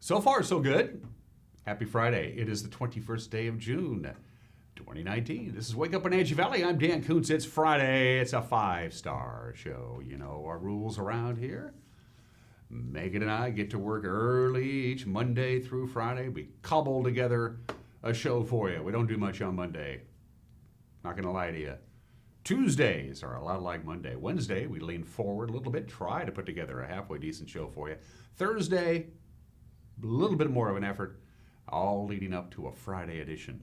So far, so good. Happy Friday. It is the 21st day of June, 2019. This is Wake Up Wenatchee Valley. I'm Dan Kuntz. It's Friday. It's a 5-star show. You know our rules around here. Megan and I get to work early each Monday through Friday. We cobble together a show for you. We don't do much on Monday. Not going to lie to you. Tuesdays are a lot like Monday. Wednesday, we lean forward a little bit, try to put together a halfway decent show for you. Thursday, a little bit more of an effort, all leading up to a Friday edition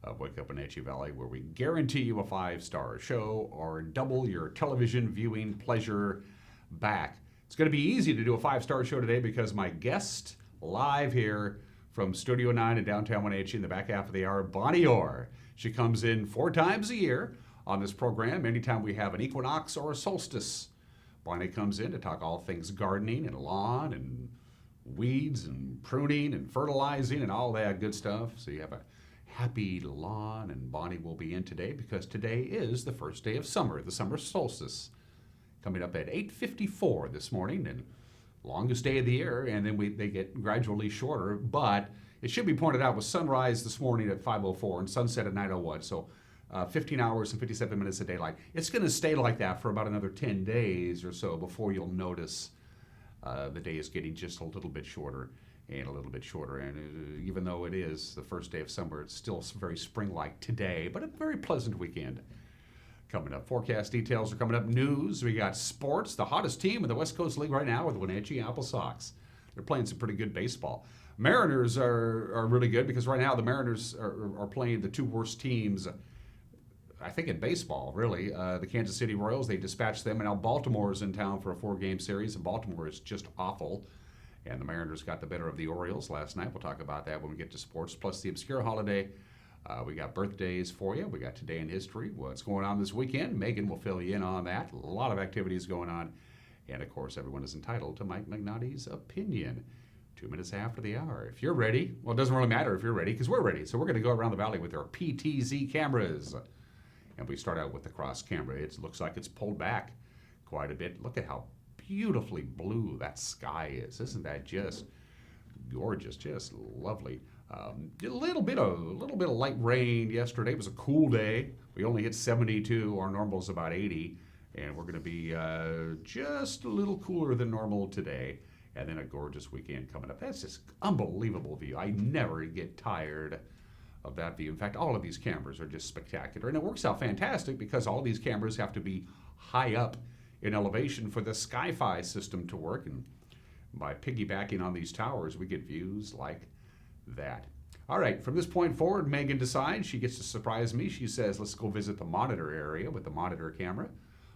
of Wake Up Wenatchee Valley, where we guarantee you a 5-star show or double your television viewing pleasure back. It's going to be easy to do a 5-star show today because my guest live here from Studio 9 in downtown Wenatchee in the back half of the hour, Bonnie Orr. She comes in 4 times a year on this program, anytime we have an equinox or a solstice. Bonnie comes in to talk all things gardening and lawn and weeds and pruning and fertilizing and all that good stuff. So you have a happy lawn, and Bonnie will be in today because today is the first day of summer, the summer solstice, coming up at 8:54 this morning, and longest day of the year, and then they get gradually shorter, but it should be pointed out with sunrise this morning at 5:04 and sunset at 9:01, so 15 hours and 57 minutes of daylight. It's going to stay like that for about another 10 days or so before you'll notice the day is getting just a little bit shorter and a little bit shorter. And even though it is the first day of summer, it's still very spring-like today, but a very pleasant weekend coming up. Forecast details are coming up. News, we got sports. The hottest team in the West Coast League right now are the Wenatchee Apple Sox. They're playing some pretty good baseball. Mariners are really good because right now the Mariners are playing the 2 worst teams, I think, in baseball, really. The Kansas City Royals, they dispatched them, and now Baltimore's in town for a 4-game series, and Baltimore is just awful. And the Mariners got the better of the Orioles last night. We'll talk about that when we get to sports, plus the obscure holiday. We got birthdays for you. We got Today in History, what's going on this weekend. Megan will fill you in on that. A lot of activities going on. And, of course, everyone is entitled to Mike Magnotti's opinion. 2 minutes after the hour. If you're ready, well, it doesn't really matter if you're ready, because we're ready. So we're going to go around the valley with our PTZ cameras. And we start out with the cross camera. It looks like it's pulled back quite a bit. Look at how beautifully blue that sky is. Isn't that just gorgeous? Just lovely. A little bit of light rain yesterday. It was a cool day. We only hit 72. Our normal is about 80. And we're going to be just a little cooler than normal today. And then a gorgeous weekend coming up. That's just unbelievable view. I never get tired of that view. In fact, all of these cameras are just spectacular. And it works out fantastic because all these cameras have to be high up in elevation for the Sky-Fi system to work. And by piggybacking on these towers, we get views like that. All right, from this point forward, Megan decides she gets to surprise me. She says, let's go visit the monitor area with the monitor camera,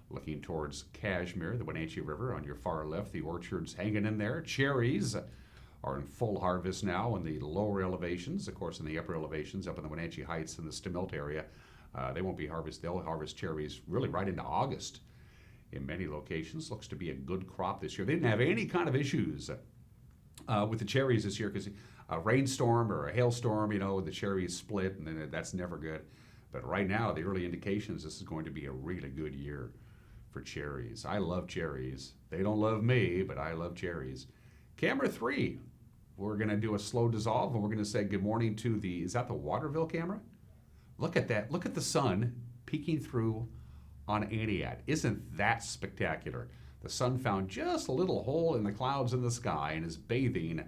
looking towards Kashmir, the Wenatchee River. On your far left, the orchard's hanging in there. Cherries are in full harvest now in the lower elevations. Of course, in the upper elevations, up in the Wenatchee Heights and the Stemilt area, they won't be harvested. They'll harvest cherries really right into August in many locations. Looks to be a good crop this year. They didn't have any kind of issues with the cherries this year because a rainstorm or a hailstorm, the cherries split, and then that's never good. But right now, the early indications, this is going to be a really good year for cherries. I love cherries. They don't love me, but I love cherries. Camera 3, we're going to do a slow dissolve, and we're going to say good morning to is that the Waterville camera? Look at that. Look at the sun peeking through on Aniat. Isn't that spectacular? The sun found just a little hole in the clouds in the sky and is bathing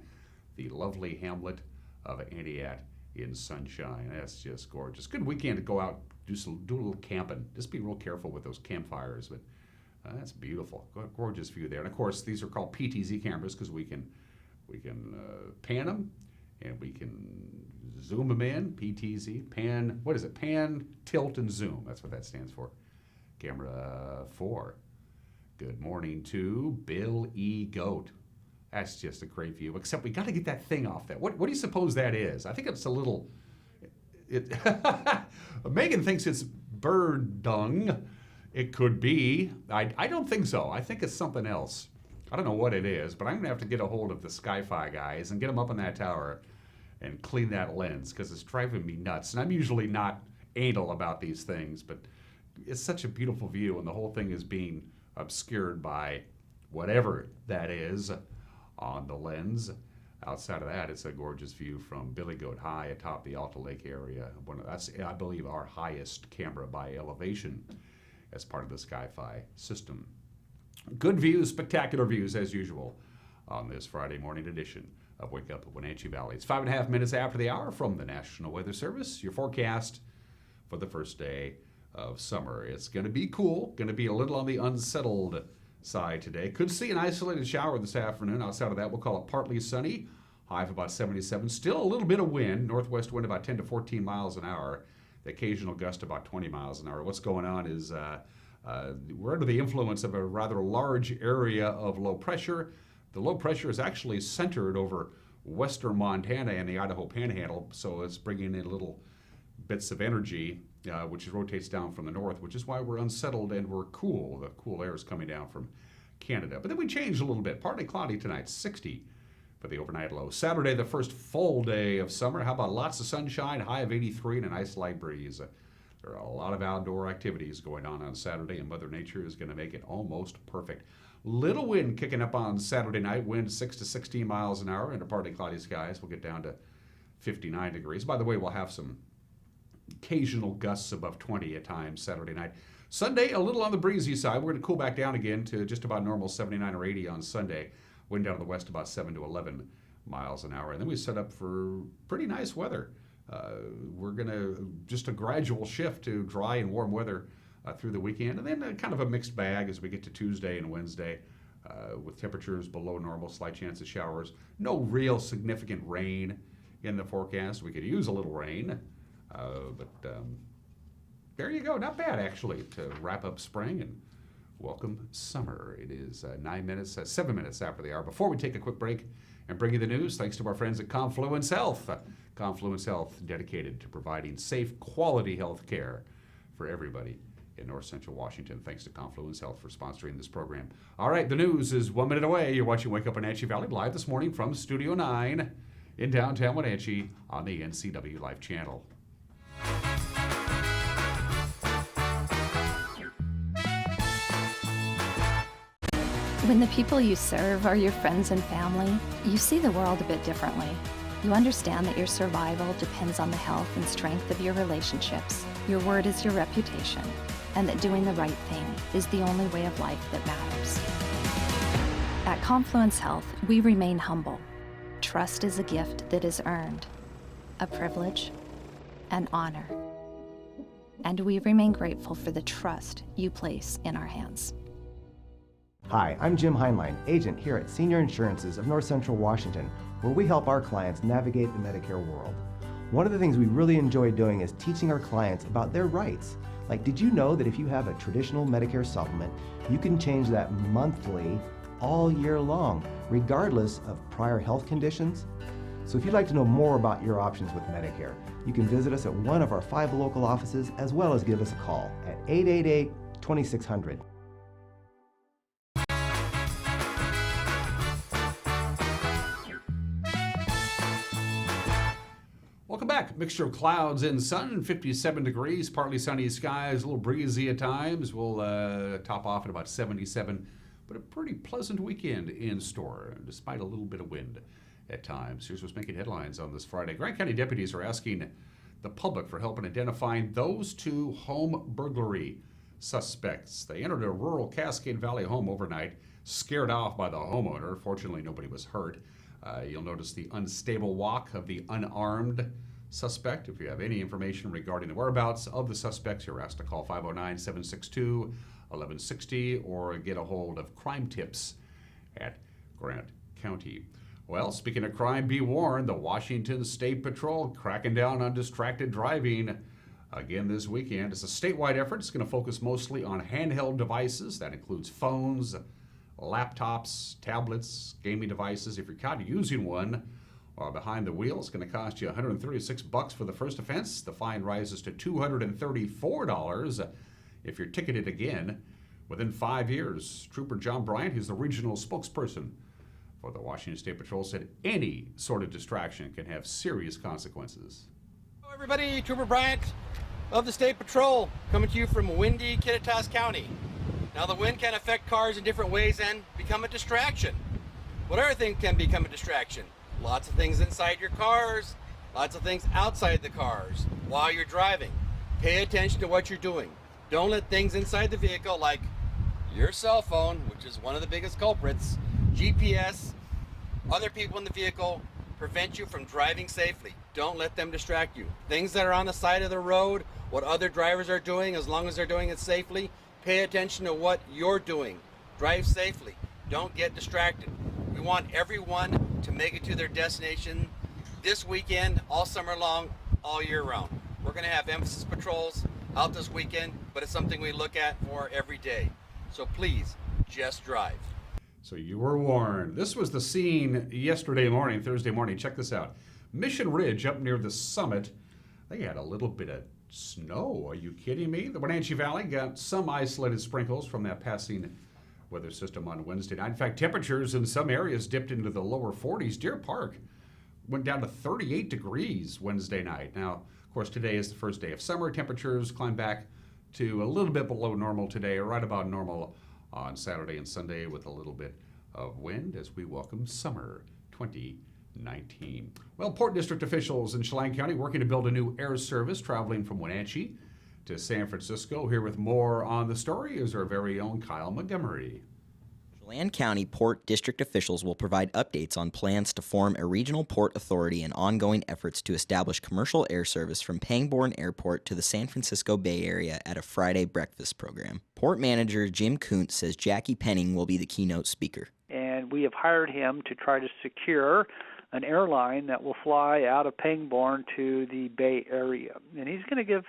the lovely hamlet of Aniat in sunshine. That's just gorgeous. Good weekend to go out, do a little camping. Just be real careful with those campfires, but that's beautiful. Gorgeous view there. And of course, these are called PTZ cameras because we can pan them and we can zoom them in. PTZ, pan, what is it? Pan, tilt, and zoom. That's what that stands for. Camera 4. Good morning to Bill E. Goat. That's just a great view, except we got to get that thing off there. What do you suppose that is? I think it's a little... Megan thinks it's bird dung. It could be. I don't think so. I think it's something else. I don't know what it is, but I'm going to have to get a hold of the Sky-Fi guys and get them up in that tower and clean that lens because it's driving me nuts. And I'm usually not anal about these things, but it's such a beautiful view, and the whole thing is being obscured by whatever that is on the lens. Outside of that, it's a gorgeous view from Billy Goat High atop the Alta Lake area. That's, I believe, our highest camera by elevation as part of the Sky-Fi system. Good views, spectacular views as usual on this Friday morning edition of Wake Up at Wenatchee Valley. It's 5.5 minutes after the hour from the National Weather Service. Your forecast for the first day of summer. It's going to be cool, going to be a little on the unsettled side today. Could see an isolated shower this afternoon. Outside of that, we'll call it partly sunny. High of about 77. Still a little bit of wind. Northwest wind about 10 to 14 miles an hour. The occasional gust about 20 miles an hour. What's going on is we're under the influence of a rather large area of low pressure. The low pressure is actually centered over western Montana and the Idaho Panhandle, so it's bringing in little bits of energy, which rotates down from the north, which is why we're unsettled and we're cool. The cool air is coming down from Canada. But then we changed a little bit. Partly cloudy tonight, 60 for the overnight low. Saturday, the first full day of summer. How about lots of sunshine, high of 83 and a nice light breeze. There are a lot of outdoor activities going on Saturday, and Mother Nature is going to make it almost perfect. Little wind kicking up on Saturday night, wind 6 to 16 miles an hour, under partly cloudy skies. We'll get down to 59 degrees. By the way, we'll have some occasional gusts above 20 at times Saturday night. Sunday, a little on the breezy side. We're going to cool back down again to just about normal 79 or 80 on Sunday. Wind down to the west about 7 to 11 miles an hour. And then we set up for pretty nice weather. We're going to just a gradual shift to dry and warm weather through the weekend. And then kind of a mixed bag as we get to Tuesday and Wednesday with temperatures below normal, slight chance of showers. No real significant rain in the forecast. We could use a little rain. But there you go. Not bad, actually, to wrap up spring and welcome summer. It is 7 minutes after the hour. Before we take a quick break and bring you the news, thanks to our friends at Confluence Health. Confluence Health, dedicated to providing safe, quality health care for everybody in North Central Washington. Thanks to Confluence Health for sponsoring this program. All right, the news is 1 minute away. You're watching Wake Up Wenatchee Valley live this morning from Studio 9 in downtown Wenatchee on the NCW Life channel. When the people you serve are your friends and family, you see the world a bit differently. You understand that your survival depends on the health and strength of your relationships. Your word is your reputation, and that doing the right thing is the only way of life that matters. At Confluence Health, we remain humble. Trust is a gift that is earned, a privilege, an honor. And we remain grateful for the trust you place in our hands. Hi, I'm Jim Heinlein, agent here at Senior Insurances of North Central Washington, where we help our clients navigate the Medicare world. One of the things we really enjoy doing is teaching our clients about their rights. Like, did you know that if you have a traditional Medicare supplement, you can change that monthly all year long, regardless of prior health conditions? So if you'd like to know more about your options with Medicare, you can visit us at one of our 5 local offices, as well as give us a call at 888-2600. Welcome back. Mixture of clouds and sun, 57 degrees, partly sunny skies, a little breezy at times. We'll top off at about 77, but a pretty pleasant weekend in store, despite a little bit of wind at times. Here's what's making headlines on this Friday. Grant County deputies are asking the public for help in identifying those 2 home burglary suspects. They entered a rural Cascade Valley home overnight, scared off by the homeowner. Fortunately, nobody was hurt. You'll notice the unstable walk of the unarmed suspect. If you have any information regarding the whereabouts of the suspects, you're asked to call 509-762-1160 or get a hold of Crime Tips at Grant County. Well, speaking of crime, be warned, the Washington State Patrol cracking down on distracted driving again this weekend. It's a statewide effort. It's going to focus mostly on handheld devices. That includes phones, laptops, tablets, gaming devices. If you're caught using one while behind the wheel, it's going to cost you $136 for the first offense. The fine rises to $234 if you're ticketed again within 5 years. Trooper John Bryant, who's the regional spokesperson for the Washington State Patrol, said any sort of distraction can have serious consequences. Hello everybody, Trooper Bryant of the State Patrol coming to you from windy Kittitas County. Now the wind can affect cars in different ways and become a distraction. What other thing can become a distraction? Lots of things inside your cars, lots of things outside the cars while you're driving. Pay attention to what you're doing. Don't let things inside the vehicle like your cell phone, which is one of the biggest culprits, GPS, other people in the vehicle, prevent you from driving safely. Don't let them distract you. Things that are on the side of the road, what other drivers are doing, as long as they're doing it safely, pay attention to what you're doing. Drive safely. Don't get distracted. We want everyone to make it to their destination this weekend, all summer long, all year round. We're going to have emphasis patrols out this weekend, but it's something we look at for every day. So please, just drive. So you were warned. This was the scene yesterday morning, Thursday morning. Check this out. Mission Ridge up near the summit, they had a little bit of snow. Are you kidding me? The Wenatchee Valley got some isolated sprinkles from that passing weather system on Wednesday night. In fact, temperatures in some areas dipped into the lower 40s. Deer Park went down to 38 degrees Wednesday night. Now, of course, today is the first day of summer. Temperatures climb back to a little bit below normal today, or right about normal on Saturday and Sunday, with a little bit of wind as we welcome summer 2019. Well, Port District officials in Chelan County working to build a new air service traveling from Wenatchee to San Francisco. Here with more on the story is our very own Kyle Montgomery. Chelan County Port District officials will provide updates on plans to form a regional port authority and ongoing efforts to establish commercial air service from Pangbourne Airport to the San Francisco Bay Area at a Friday breakfast program. Port manager Jim Kuntz says Jackie Penning will be the keynote speaker. And we have hired him to try to secure an airline that will fly out of Pangbourne to the Bay Area. And he's going to give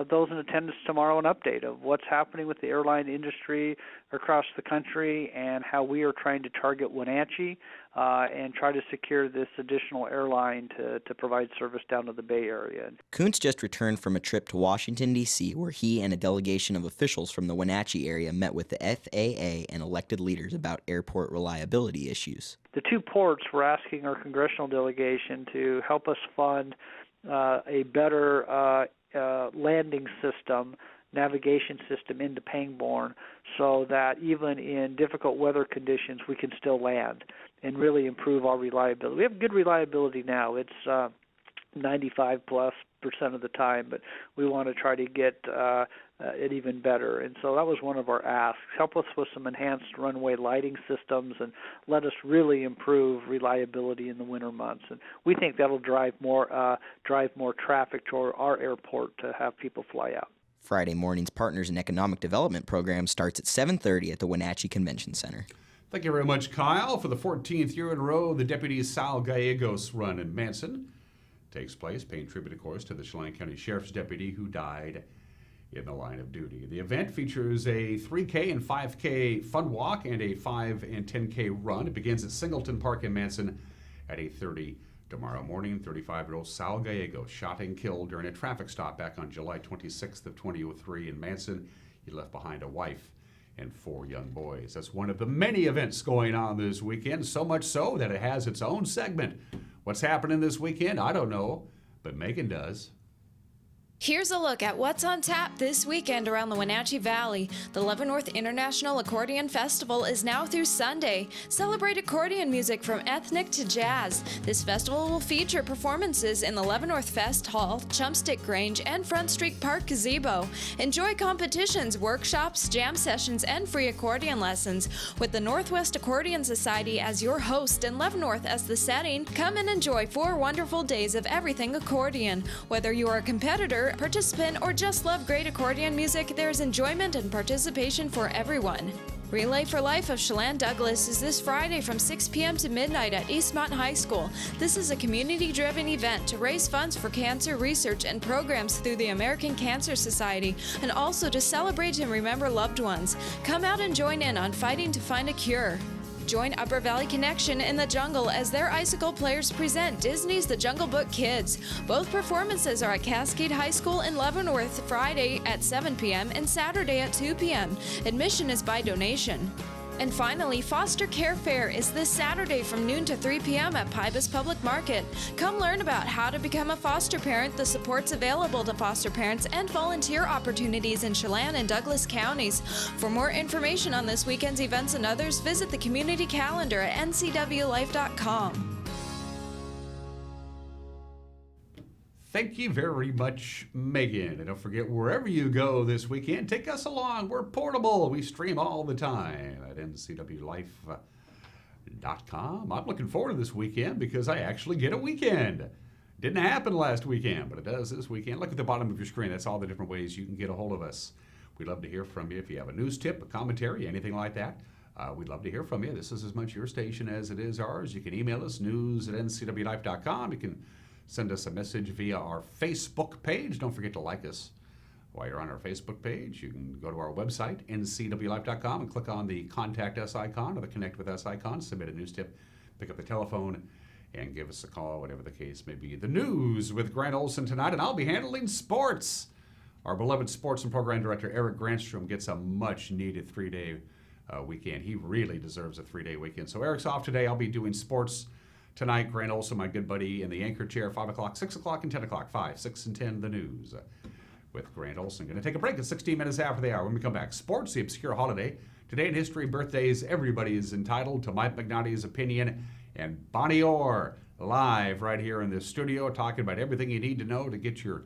those in attendance tomorrow an update of what's happening with the airline industry across the country and how we are trying to target Wenatchee and try to secure this additional airline to provide service down to the Bay Area. Kuntz just returned from a trip to Washington, D.C., where he and a delegation of officials from the Wenatchee area met with the FAA and elected leaders about airport reliability issues. The two ports were asking our congressional delegation to help us fund a better landing system, navigation system into Pangbourne, so that even in difficult weather conditions we can still land and really improve our reliability. We have good reliability now. It's 95+% of the time, but we want to try to get it even better. And so that was one of our asks. Help us with some enhanced runway lighting systems and let us really improve reliability in the winter months. And we think that'll drive more traffic to our airport to have people fly out. Friday morning's Partners in Economic Development program starts at 7:30 at the Wenatchee Convention Center. Thank you very much, Kyle. For the 14th year in a row, the Deputy Sal Gallegos Run in Manson takes place, paying tribute, of course, to the Chelan County Sheriff's deputy who died in the line of duty. The event features a 3K and 5K fun walk and a 5 and 10K run. It begins at Singleton Park in Manson at 8:30 tomorrow morning. 35-year-old Sal Gallegos shot and killed during a traffic stop back on July 26th of 2003 in Manson. He left behind a wife and 4 young boys. That's one of the many events going on this weekend, so much so that it has its own segment. What's happening this weekend? I don't know, but Megan does. Here's a look at what's on tap this weekend around the Wenatchee Valley. The Leavenworth International Accordion Festival is now through Sunday. Celebrate accordion music from ethnic to jazz. This festival will feature performances in the Leavenworth Fest Hall, Chumpstick Grange, and Front Street Park Gazebo. Enjoy competitions, workshops, jam sessions, and free accordion lessons. With the Northwest Accordion Society as your host and Leavenworth as the setting, come and enjoy 4 wonderful days of everything accordion. Whether you are a competitor, participant, or just love great accordion music, there's enjoyment and participation for everyone. Relay for Life of Chelan Douglas is this Friday from 6 p.m. to midnight at East Mountain High School. This is a community-driven event to raise funds for cancer research and programs through the American Cancer Society, and also to celebrate and remember loved ones. Come out and join in on fighting to find a cure. Join Upper Valley Connection in the Jungle as their Icicle Players present Disney's The Jungle Book Kids. Both performances are at Cascade High School in Leavenworth Friday at 7 p.m. and Saturday at 2 p.m. Admission is by donation. And finally, Foster Care Fair is this Saturday from noon to 3 p.m. at Pybus Public Market. Come learn about how to become a foster parent, the supports available to foster parents, and volunteer opportunities in Chelan and Douglas counties. For more information on this weekend's events and others, visit the community calendar at ncwlife.com. Thank you very much, Megan. And don't forget, wherever you go this weekend, take us along. We're portable. We stream all the time at ncwlife.com. I'm looking forward to this weekend because I actually get a weekend. Didn't happen last weekend, but it does this weekend. Look at the bottom of your screen. That's all the different ways you can get a hold of us. We'd love to hear from you. If you have a news tip, a commentary, anything like that, we'd love to hear from you. This is as much your station as it is ours. You can email us, news@ncwlife.com. You can send us a message via our Facebook page. Don't forget to like us while you're on our Facebook page. You can go to our website, ncwlife.com, and click on the Contact Us icon or the Connect with Us icon. Submit a news tip, pick up the telephone, and give us a call, whatever the case may be. The news with Grant Olson tonight, and I'll be handling sports. Our beloved sports and program director, Eric Grantstrom, gets a much-needed three-day weekend. He really deserves a three-day weekend. So Eric's off today. I'll be doing sports tonight. Grant Olson, my good buddy, in the anchor chair, 5 o'clock, 6 o'clock, and 10 o'clock. 5, 6, and 10, the news with Grant Olson. Going to take a break at 16 minutes after the hour. When we come back, sports, the obscure holiday. Today in history, birthdays, everybody is entitled to Mike McNally's opinion. And Bonnie Orr, live right here in the studio, talking about everything you need to know to get your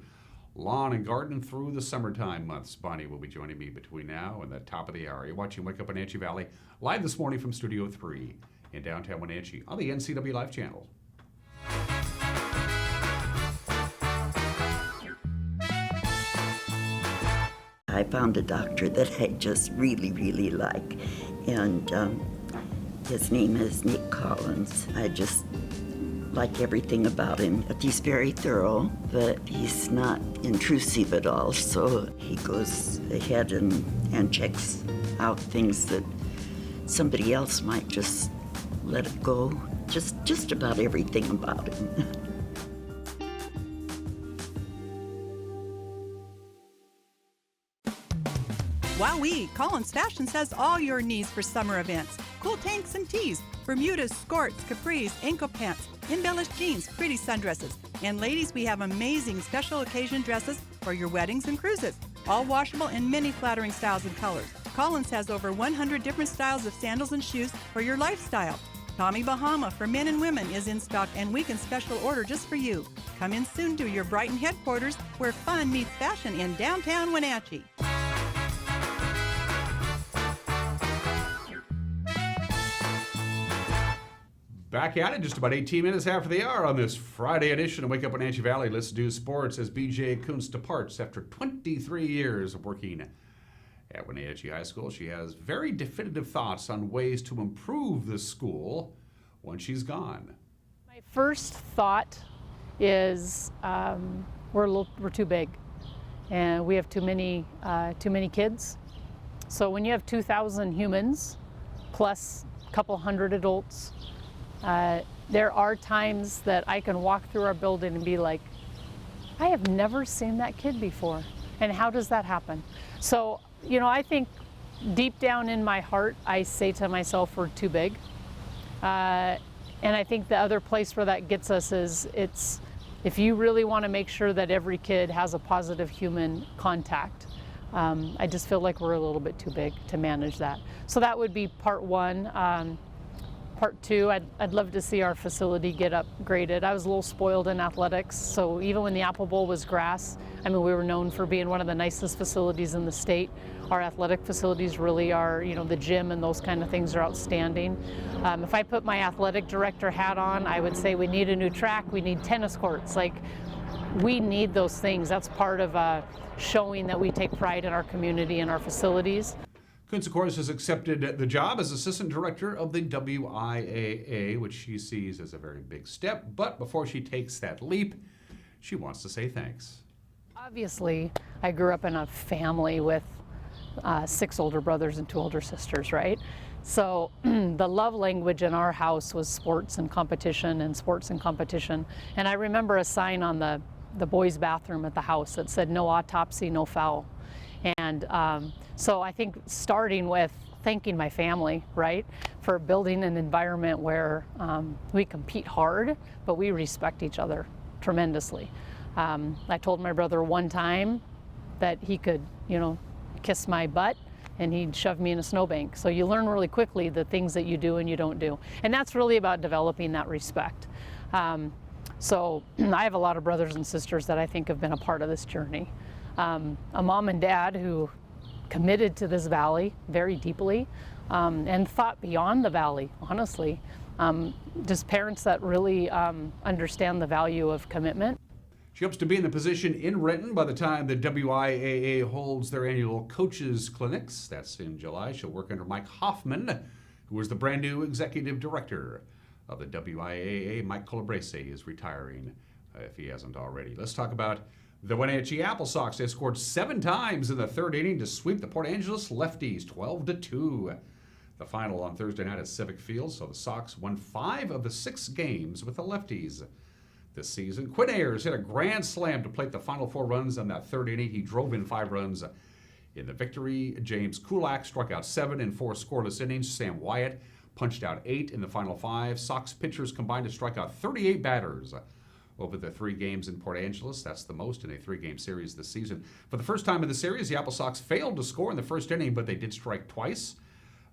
lawn and garden through the summertime months. Bonnie will be joining me between now and the top of the hour. You're watching Wake Up Wenatchee Valley, live this morning from Studio 3 in downtown Wenatchee on the NCW Live channel. I found a doctor that I just really, really like, and his name is Nick Collins. I just like everything about him. He's very thorough, but he's not intrusive at all, so he goes ahead and checks out things that somebody else might just let it go. Just about everything about him. Wowee! Collins Fashions has all your needs for summer events. Cool tanks and tees, Bermudas, skirts, capris, ankle pants, embellished jeans, pretty sundresses. And ladies, we have amazing special occasion dresses for your weddings and cruises. All washable in many flattering styles and colors. Collins has over 100 different styles of sandals and shoes for your lifestyle. Tommy Bahama for men and women is in stock, and we can special order just for you. Come in soon to your Brighton headquarters where fun meets fashion in downtown Wenatchee. Back at it, just about 18 minutes after the hour on this Friday edition of Wake Up Wenatchee Valley. Let's do sports as BJ Kuntz departs after 23 years of working at Wenatchee High School. She has very definitive thoughts on ways to improve the school when she's gone. My first thought is we're too big, and we have too many kids. So when you have 2,000 humans plus a couple hundred adults, there are times that I can walk through our building and be like, I have never seen that kid before. And how does that happen? So, I think deep down in my heart, I say to myself, we're too big. And I think the other place where that gets us is if you really want to make sure that every kid has a positive human contact, I just feel like we're a little bit too big to manage that. So that would be part one. Part two, I'd love to see our facility get upgraded. I was a little spoiled in athletics, so even when the Apple Bowl was grass, we were known for being one of the nicest facilities in the state. Our athletic facilities really are, the gym and those kind of things are outstanding. If I put my athletic director hat on, I would say we need a new track, we need tennis courts. We need those things. That's part of showing that we take pride in our community and our facilities. Kuntz, of course, has accepted the job as assistant director of the WIAA, which she sees as a very big step. But before she takes that leap, she wants to say thanks. Obviously, I grew up in a family with 6 older brothers and 2 older sisters, right? So the love language in our house was sports and competition and sports and competition. And I remember a sign on the boys' bathroom at the house that said, no autopsy, no foul. And so I think starting with thanking my family, right, for building an environment where we compete hard, but we respect each other tremendously. I told my brother one time that he could, kiss my butt and he'd shove me in a snowbank. So you learn really quickly the things that you do and you don't do. And that's really about developing that respect. So I have a lot of brothers and sisters that I think have been a part of this journey. A mom and dad who committed to this valley very deeply and thought beyond the valley, honestly. Just parents that really understand the value of commitment. She hopes to be in the position in Renton by the time the WIAA holds their annual coaches clinics. That's in July. She'll work under Mike Hoffman, who is the brand new executive director of the WIAA. Mike Colabrese is retiring, if he hasn't already. Let's talk about the Wenatchee Apple Sox. They scored 7 times in the third inning to sweep the Port Angeles Lefties 12-2. The final on Thursday night at Civic Field, so the Sox won 5 of the 6 games with the Lefties this season. Quinn Ayers hit a grand slam to plate the final 4 runs on that third inning. He drove in 5 runs in the victory. James Kulak struck out 7 in 4 scoreless innings. Sam Wyatt punched out 8 in the final 5. Sox pitchers combined to strike out 38 batters over the 3 games in Port Angeles. That's the most in a 3-game series this season. For the first time in the series, the Apple Sox failed to score in the first inning, but they did strike twice.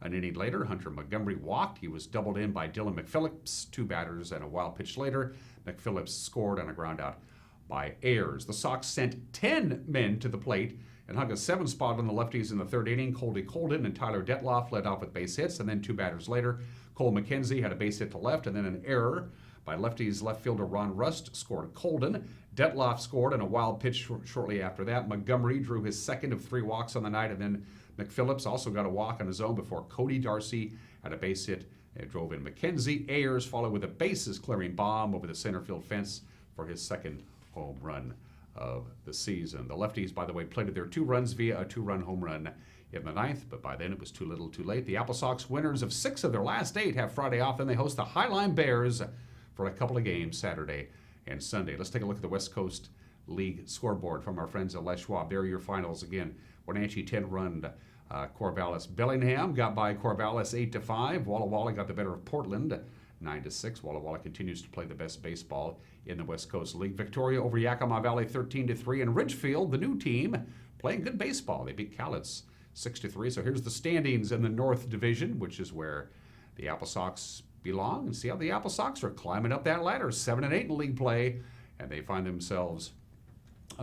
An inning later, Hunter Montgomery walked. He was doubled in by Dylan McPhillips. 2 batters and a wild pitch later, McPhillips scored on a groundout by Ayers. The Sox sent 10 men to the plate and hung a 7 spot on the lefties in the third inning. Colby Colden and Tyler Detloff led off with base hits, and then 2 batters later, Cole McKenzie had a base hit to left, and then an error by lefties left fielder Ron Rust scored Colden. Detloff scored on a wild pitch shortly after that. Montgomery drew his second of 3 walks on the night, and then McPhillips also got a walk on his own before Cody Darcy had a base hit and drove in McKenzie. Ayers followed with a bases-clearing bomb over the center field fence for his second home run of the season. The lefties, by the way, plated their 2 runs via a 2-run home run in the 9th, but by then it was too little too late. The Apple Sox, winners of 6 of their last 8, have Friday off. Then they host the Highline Bears for a couple of games Saturday and Sunday. Let's take a look at the West Coast League scoreboard from our friends at Les Schwab. There are your finals again. Wenatchee 10-run. Corvallis Bellingham got by Corvallis 8-5. Walla Walla got the better of Portland 9-6. Walla Walla continues to play the best baseball in the West Coast League. Victoria over Yakima Valley 13-3. And Ridgefield, the new team, playing good baseball. They beat Cowlitz 6-3. So here's the standings in the North Division, which is where the Apple Sox belong. And see how the Apple Sox are climbing up that ladder. 7-8 in league play. And they find themselves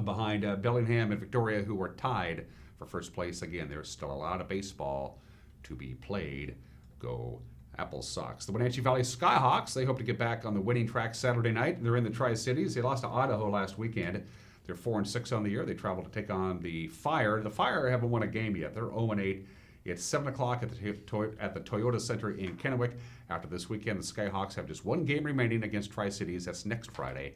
behind Bellingham and Victoria, who are tied for first place. Again, there's still a lot of baseball to be played. Go Apple Sox. The Wenatchee Valley Skyhawks, they hope to get back on the winning track Saturday night. They're in the Tri-Cities. They lost to Idaho last weekend. They're 4-6 on the year. They travel to take on the Fire. The Fire haven't won a game yet. They're 0-8. It's 7 o'clock at the Toyota Center in Kennewick. After this weekend, the Skyhawks have just 1 game remaining against Tri-Cities. That's next Friday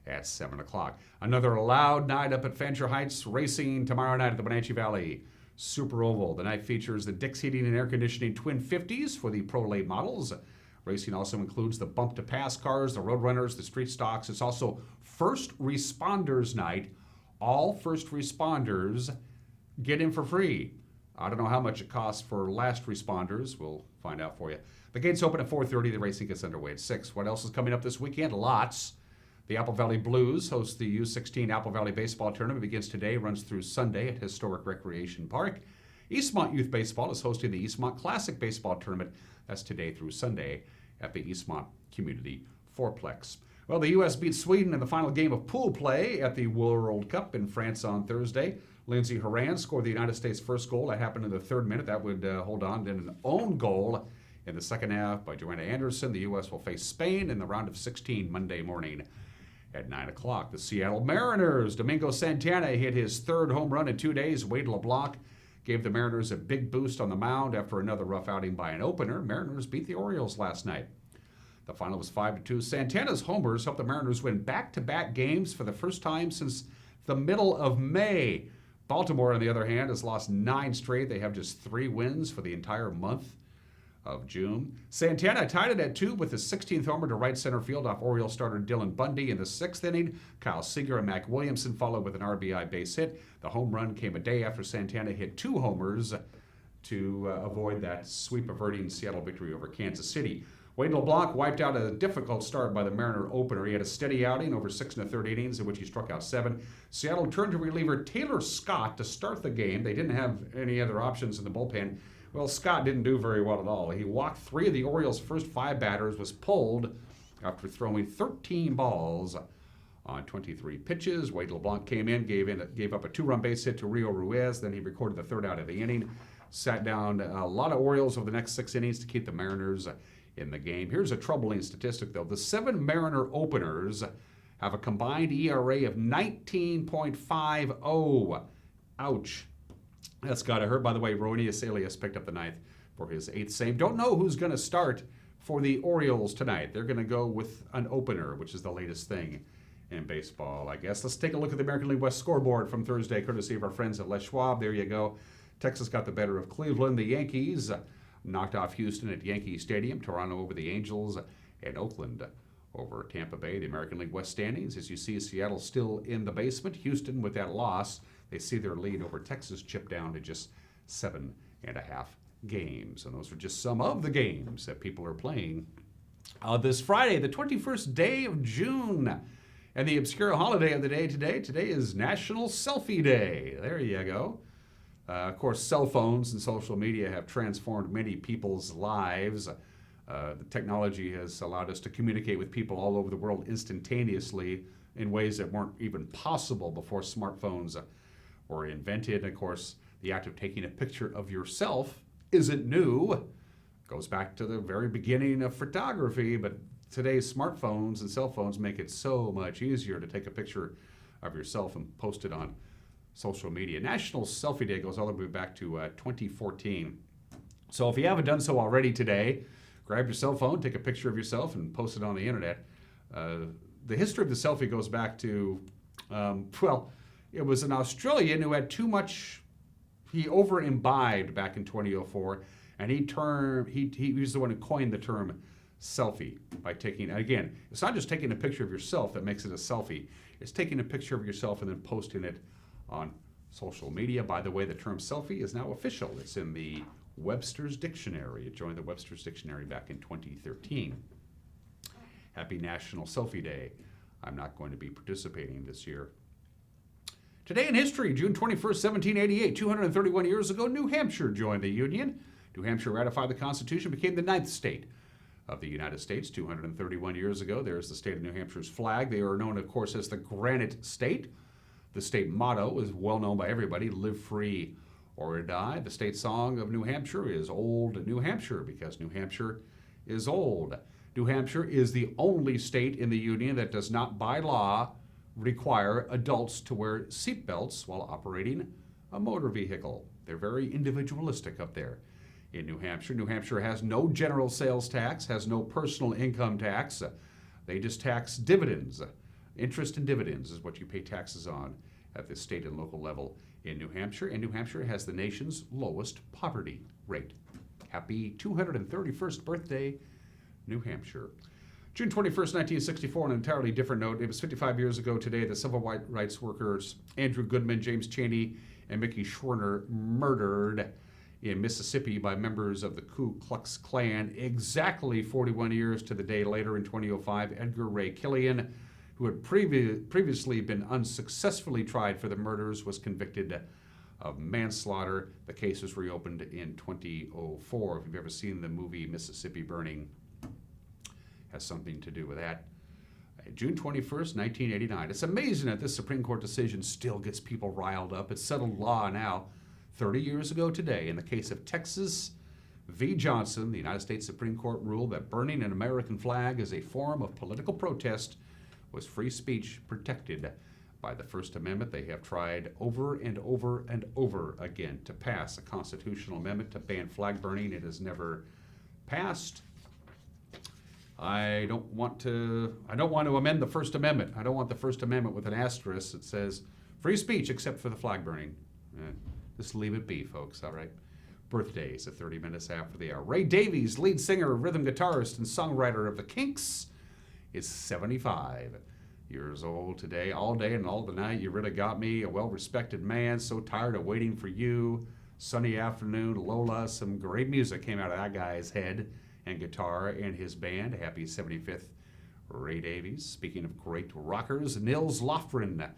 at 7 o'clock. Another loud night up at Fancher Heights. Racing tomorrow night at the Wenatchee Valley Super Oval. The night features the Dix Heating and Air Conditioning Twin 50s for the Pro Late models. Racing also includes the Bump to Pass cars, the Road Runners, the Street Stocks. It's also First Responders Night. All first responders get in for free. I don't know how much it costs for last responders. We'll find out for you. The gates open at 4:30. The racing gets underway at 6. What else is coming up this weekend? Lots. The Apple Valley Blues host the U16 Apple Valley Baseball Tournament. Begins today, runs through Sunday at Historic Recreation Park. Eastmont Youth Baseball is hosting the Eastmont Classic Baseball Tournament. That's today through Sunday at the Eastmont Community Fourplex. Well, the U.S. beat Sweden in the final game of pool play at the World Cup in France on Thursday. Lindsey Horan scored the United States' first goal. That happened in the 3rd minute. That would hold on. Then an own goal in the second half by Joanna Anderson. The U.S. will face Spain in the round of 16 Monday morning at 9 o'clock. The Seattle Mariners, Domingo Santana hit his 3rd home run in 2 days. Wade LeBlanc gave the Mariners a big boost on the mound after another rough outing by an opener. Mariners beat the Orioles last night. The final was 5-2. Santana's homers helped the Mariners win back-to-back games for the first time since the middle of May. Baltimore, on the other hand, has lost 9 straight. They have just 3 wins for the entire month of June. Santana tied it at 2 with his 16th homer to right center field off Orioles starter Dylan Bundy in the 6th inning. Kyle Seager and Mac Williamson followed with an RBI base hit. The home run came a day after Santana hit 2 homers to avoid that sweep-averting Seattle victory over Kansas City. Wade LeBlanc wiped out a difficult start by the Mariner opener. He had a steady outing over 6 1/3 innings in which he struck out 7. Seattle turned to reliever Taylor Scott to start the game. They didn't have any other options in the bullpen. Well, Scott didn't do very well at all. He walked 3 of the Orioles' first 5 batters, was pulled after throwing 13 balls on 23 pitches. Wade LeBlanc came in, gave up a 2-run base hit to Rio Ruiz. Then he recorded the third out of the inning. Sat down a lot of Orioles over the next 6 innings to keep the Mariners in the game. Here's a troubling statistic, though. The 7 Mariner openers have a combined ERA of 19.50. Ouch. That's got to hurt. By the way, Roeny Aselius picked up the 9th for his 8th save. Don't know who's going to start for the Orioles tonight. They're going to go with an opener, which is the latest thing in baseball, I guess. Let's take a look at the American League West scoreboard from Thursday, courtesy of our friends at Les Schwab. There you go. Texas got the better of Cleveland. The Yankees knocked off Houston at Yankee Stadium. Toronto over the Angels, and Oakland over Tampa Bay. The American League West standings, as you see, Seattle still in the basement. Houston, with that loss, they see their lead over Texas chip down to just 7.5 games. And those are just some of the games that people are playing this Friday, the 21st day of June. And the obscure holiday of the day today is National Selfie Day. There you go. Of course, cell phones and social media have transformed many people's lives. The technology has allowed us to communicate with people all over the world instantaneously in ways that weren't even possible before smartphones were invented. And of course, the act of taking a picture of yourself isn't new. It goes back to the very beginning of photography, but today's smartphones and cell phones make it so much easier to take a picture of yourself and post it on social media. National Selfie Day goes all the way back to 2014. So if you haven't done so already today, grab your cell phone, take a picture of yourself, and post it on the internet. The history of the selfie goes back to, it was an Australian who had too much, he over-imbibed back in 2004, and he was the one who coined the term selfie by taking, again, it's not just taking a picture of yourself that makes it a selfie, it's taking a picture of yourself and then posting it on social media. By the way, the term selfie is now official. It's in the Webster's Dictionary. It joined the Webster's Dictionary back in 2013. Happy National Selfie Day. I'm not going to be participating this year. Today in history, June 21st, 1788, 231 years ago, New Hampshire joined the Union. New Hampshire ratified the Constitution, became the 9th state of the United States 231 years ago. There's the state of New Hampshire's flag. They are known, of course, as the Granite State. The state motto is well known by everybody, live free or die. The state song of New Hampshire is Old New Hampshire, because New Hampshire is old. New Hampshire is the only state in the Union that does not, by law, require adults to wear seatbelts while operating a motor vehicle. They're very individualistic up there in New Hampshire. New Hampshire has no general sales tax, has no personal income tax. They just tax dividends. Interest and dividends is what you pay taxes on at the state and local level in New Hampshire. And New Hampshire has the nation's lowest poverty rate. Happy 231st birthday, New Hampshire. June 21st, 1964, on an entirely different note. It was 55 years ago today, the civil rights workers Andrew Goodman, James Chaney, and Mickey Schwerner murdered in Mississippi by members of the Ku Klux Klan. Exactly 41 years to the day later in 2005, Edgar Ray Killian, who had previously been unsuccessfully tried for the murders, was convicted of manslaughter. The case was reopened in 2004. If you've ever seen the movie Mississippi Burning, has something to do with that. June 21st, 1989. It's amazing that this Supreme Court decision still gets people riled up. It's settled law now. 30 years ago today, in the case of Texas v. Johnson, the United States Supreme Court ruled that burning an American flag as a form of political protest was free speech protected by the First Amendment. They have tried over and over and over again to pass a constitutional amendment to ban flag burning. It has never passed. I don't want to amend the First Amendment. I don't want the First Amendment with an asterisk that says free speech except for the flag burning. Just leave it be, folks, all right? Birthdays at 30 minutes after the hour. Ray Davies, lead singer, rhythm guitarist, and songwriter of the Kinks, is 75 years old today. All day and all the night, you really got me. A well-respected man, so tired of waiting for you. Sunny afternoon, Lola. Some great music came out of that guy's head and guitar and his band. Happy 75th, Ray Davies. Speaking of great rockers, Nils Lofgren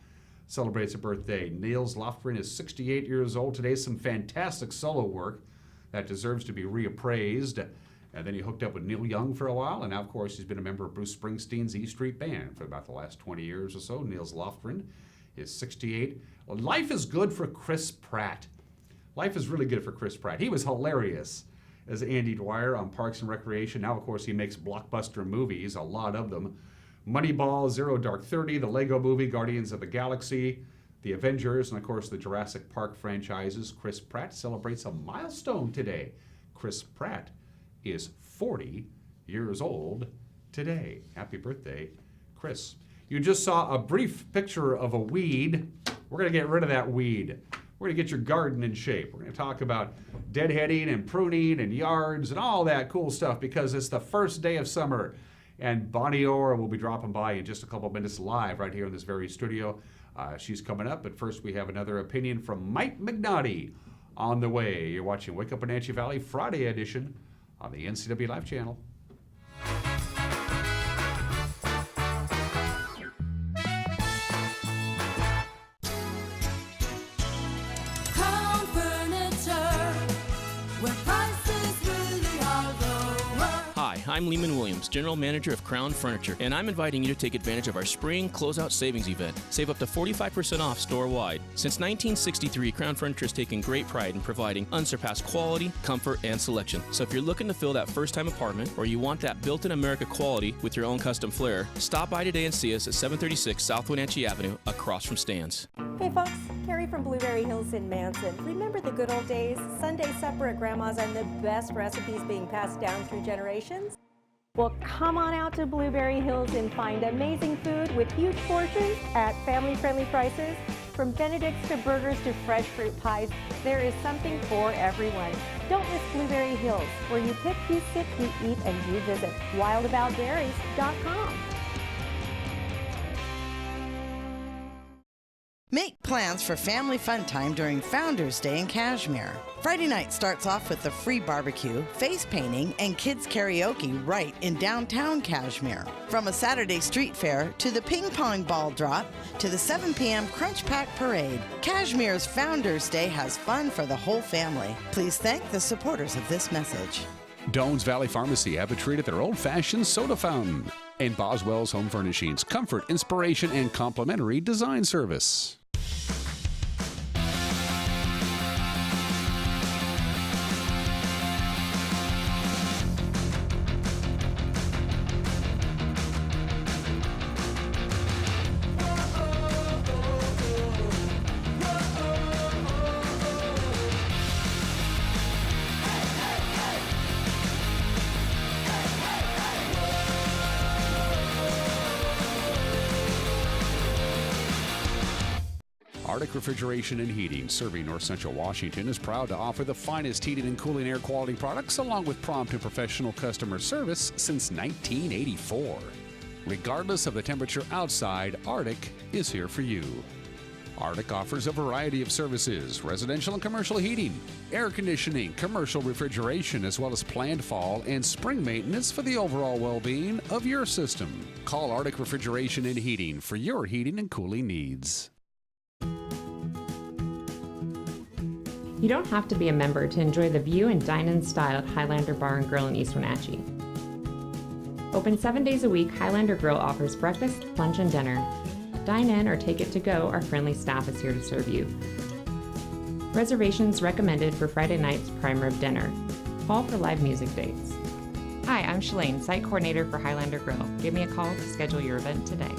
celebrates a birthday. Nils Lofgren is 68 years old today. Some fantastic solo work that deserves to be reappraised. And then he hooked up with Neil Young for a while, and now, of course, he's been a member of Bruce Springsteen's E Street Band for about the last 20 years or so. Niels Lofgren is 68. Well, life is good for Chris Pratt. Life is really good for Chris Pratt. He was hilarious as Andy Dwyer on Parks and Recreation. Now, of course, he makes blockbuster movies, a lot of them. Moneyball, Zero Dark 30, the Lego Movie, Guardians of the Galaxy, the Avengers, and, of course, the Jurassic Park franchises. Chris Pratt celebrates a milestone today. Chris Pratt is 40 years old today. Happy birthday, Chris. You just saw a brief picture of a weed. We're going to get rid of that weed. We're going to get your garden in shape. We're going to talk about deadheading and pruning and yards and all that cool stuff because it's the first day of summer. And Bonnie Orr will be dropping by in just a couple minutes live right here in this very studio. She's coming up, but first we have another opinion from Mike McNaughty on the way. You're watching Wake Up Wenatchee Valley Friday edition on the NCW Live channel. Hi, I'm Lehman Williams, General Manager of Crown Furniture, and I'm inviting you to take advantage of our spring closeout savings event. Save up to 45% off store-wide. Since 1963, Crown Furniture has taken great pride in providing unsurpassed quality, comfort, and selection. So if you're looking to fill that first-time apartment, or you want that built-in America quality with your own custom flair, stop by today and see us at 736 South Wenatchee Avenue, across from Stan's. Hey folks, Carrie from Blueberry Hills in Manson. Remember the good old days? Sunday supper at Grandma's and the best recipes being passed down through generations? Well, come on out to Blueberry Hills and find amazing food with huge portions at family-friendly prices. From Benedict's to burgers to fresh fruit pies, there is something for everyone. Don't miss Blueberry Hills, where you pick, you sip, you eat, and you visit. wildaboutberries.com. Make plans for family fun time during Founders Day in Kashmir. Friday night starts off with a free barbecue, face painting, and kids karaoke right in downtown Kashmir. From a Saturday street fair to the ping pong ball drop to the 7 p.m. Crunch Pack Parade, Kashmir's Founders Day has fun for the whole family. Please thank the supporters of this message. Doan's Valley Pharmacy have a treat at their old-fashioned soda fountain. And Boswell's Home Furnishings, comfort, inspiration, and complimentary design service. Arctic Refrigeration and Heating, serving North Central Washington, is proud to offer the finest heating and cooling air quality products along with prompt and professional customer service since 1984. Regardless of the temperature outside, Arctic is here for you. Arctic offers a variety of services: residential and commercial heating, air conditioning, commercial refrigeration, as well as planned fall and spring maintenance for the overall well-being of your system. Call Arctic Refrigeration and Heating for your heating and cooling needs. You don't have to be a member to enjoy the view and dine-in style at Highlander Bar and Grill in East Wenatchee. Open 7 days a week, Highlander Grill offers breakfast, lunch, and dinner. Dine in or take it to go, our friendly staff is here to serve you. Reservations recommended for Friday night's prime rib dinner. Call for live music dates. Hi, I'm Shalane, site coordinator for Highlander Grill. Give me a call to schedule your event today.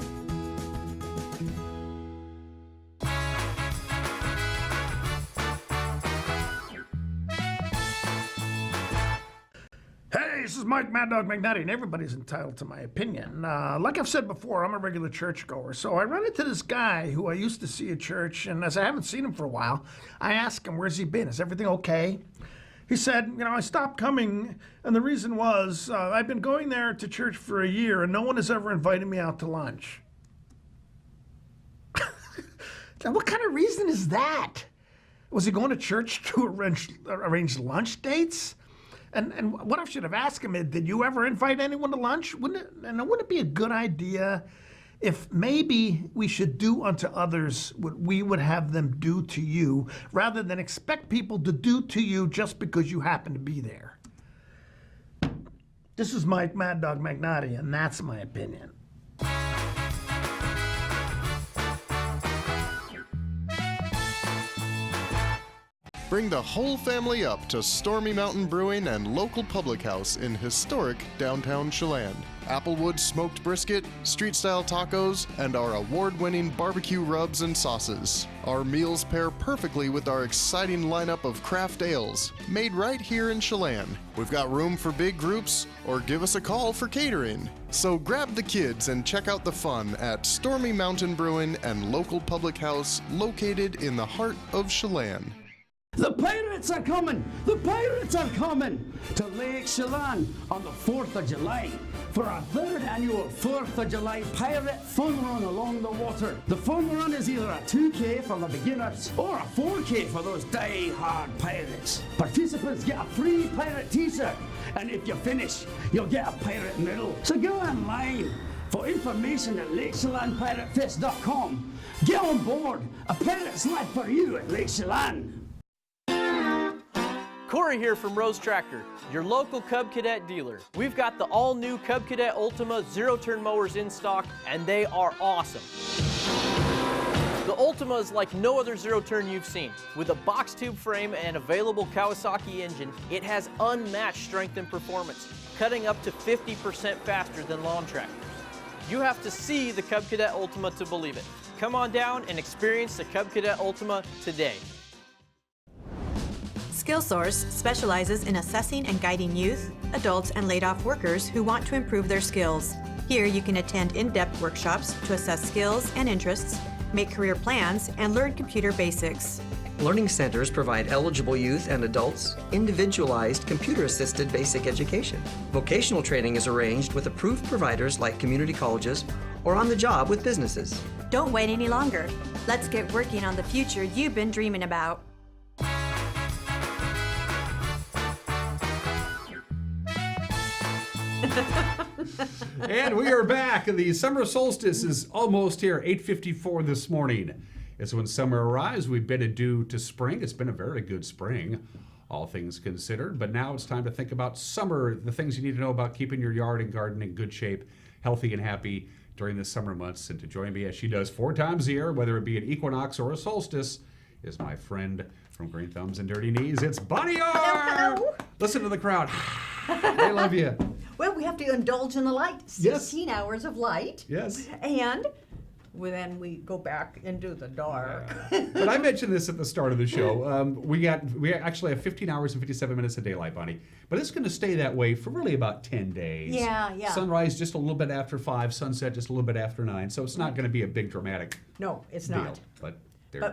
Hey, this is Mike Mad Dog McNutty, and everybody's entitled to my opinion. Like I've said before, I'm a regular churchgoer, so I run into this guy who I used to see at church, and as I haven't seen him for a while, I asked him, where's he been? Is everything okay? He said, I stopped coming, and the reason was I've been going there to church for a year, and no one has ever invited me out to lunch. Now, what kind of reason is that? Was he going to church to arrange lunch dates? And what I should have asked him is, did you ever invite anyone to lunch? Wouldn't it be a good idea if maybe we should do unto others what we would have them do to you, rather than expect people to do to you just because you happen to be there? This is Mike Mad Dog Magnotti, and that's my opinion. Bring the whole family up to Stormy Mountain Brewing and local public house in historic downtown Chelan. Applewood smoked brisket, street-style tacos, and our award-winning barbecue rubs and sauces. Our meals pair perfectly with our exciting lineup of craft ales, made right here in Chelan. We've got room for big groups, or give us a call for catering. So grab the kids and check out the fun at Stormy Mountain Brewing and local public house located in the heart of Chelan. The pirates are coming! The pirates are coming to Lake Chelan on the 4th of July for our 3rd annual 4th of July Pirate Fun Run along the water. The fun run is either a 2K for the beginners or a 4K for those die-hard pirates. Participants get a free pirate t-shirt, and if you finish, you'll get a pirate medal. So go online for information at LakeChelanPiratefest.com. Get on board. A pirate's life for you at Lake Chelan. Corey here from Rose Tractor, your local Cub Cadet dealer. We've got the all-new Cub Cadet Ultima zero-turn mowers in stock, and they are awesome. The Ultima is like no other zero-turn you've seen. With a box tube frame and available Kawasaki engine, it has unmatched strength and performance, cutting up to 50% faster than lawn tractors. You have to see the Cub Cadet Ultima to believe it. Come on down and experience the Cub Cadet Ultima today. SkillSource specializes in assessing and guiding youth, adults, and laid-off workers who want to improve their skills. Here you can attend in-depth workshops to assess skills and interests, make career plans, and learn computer basics. Learning centers provide eligible youth and adults individualized computer-assisted basic education. Vocational training is arranged with approved providers like community colleges or on the job with businesses. Don't wait any longer. Let's get working on the future you've been dreaming about. And we are back. The summer solstice is almost here, 8:54 this morning. It's when summer arrives. We've been due to spring. It's been a very good spring, all things considered. But now it's time to think about summer, the things you need to know about keeping your yard and garden in good shape, healthy and happy during the summer months. And to join me as she does 4 times a year, whether it be an equinox or a solstice, is my friend from Green Thumbs and Dirty Knees. It's Bonnie Orr! Hello. Listen to the crowd. They love you. Well, we have to indulge in the light. 16 hours of light. Yes. And then we go back into the dark. But I mentioned this at the start of the show. We actually have 15 hours and 57 minutes of daylight, Bonnie. But it's going to stay that way for really about 10 days. Yeah. Sunrise just a little bit after 5, sunset just a little bit after 9. So it's not going to be a big dramatic No, it's deal. not. But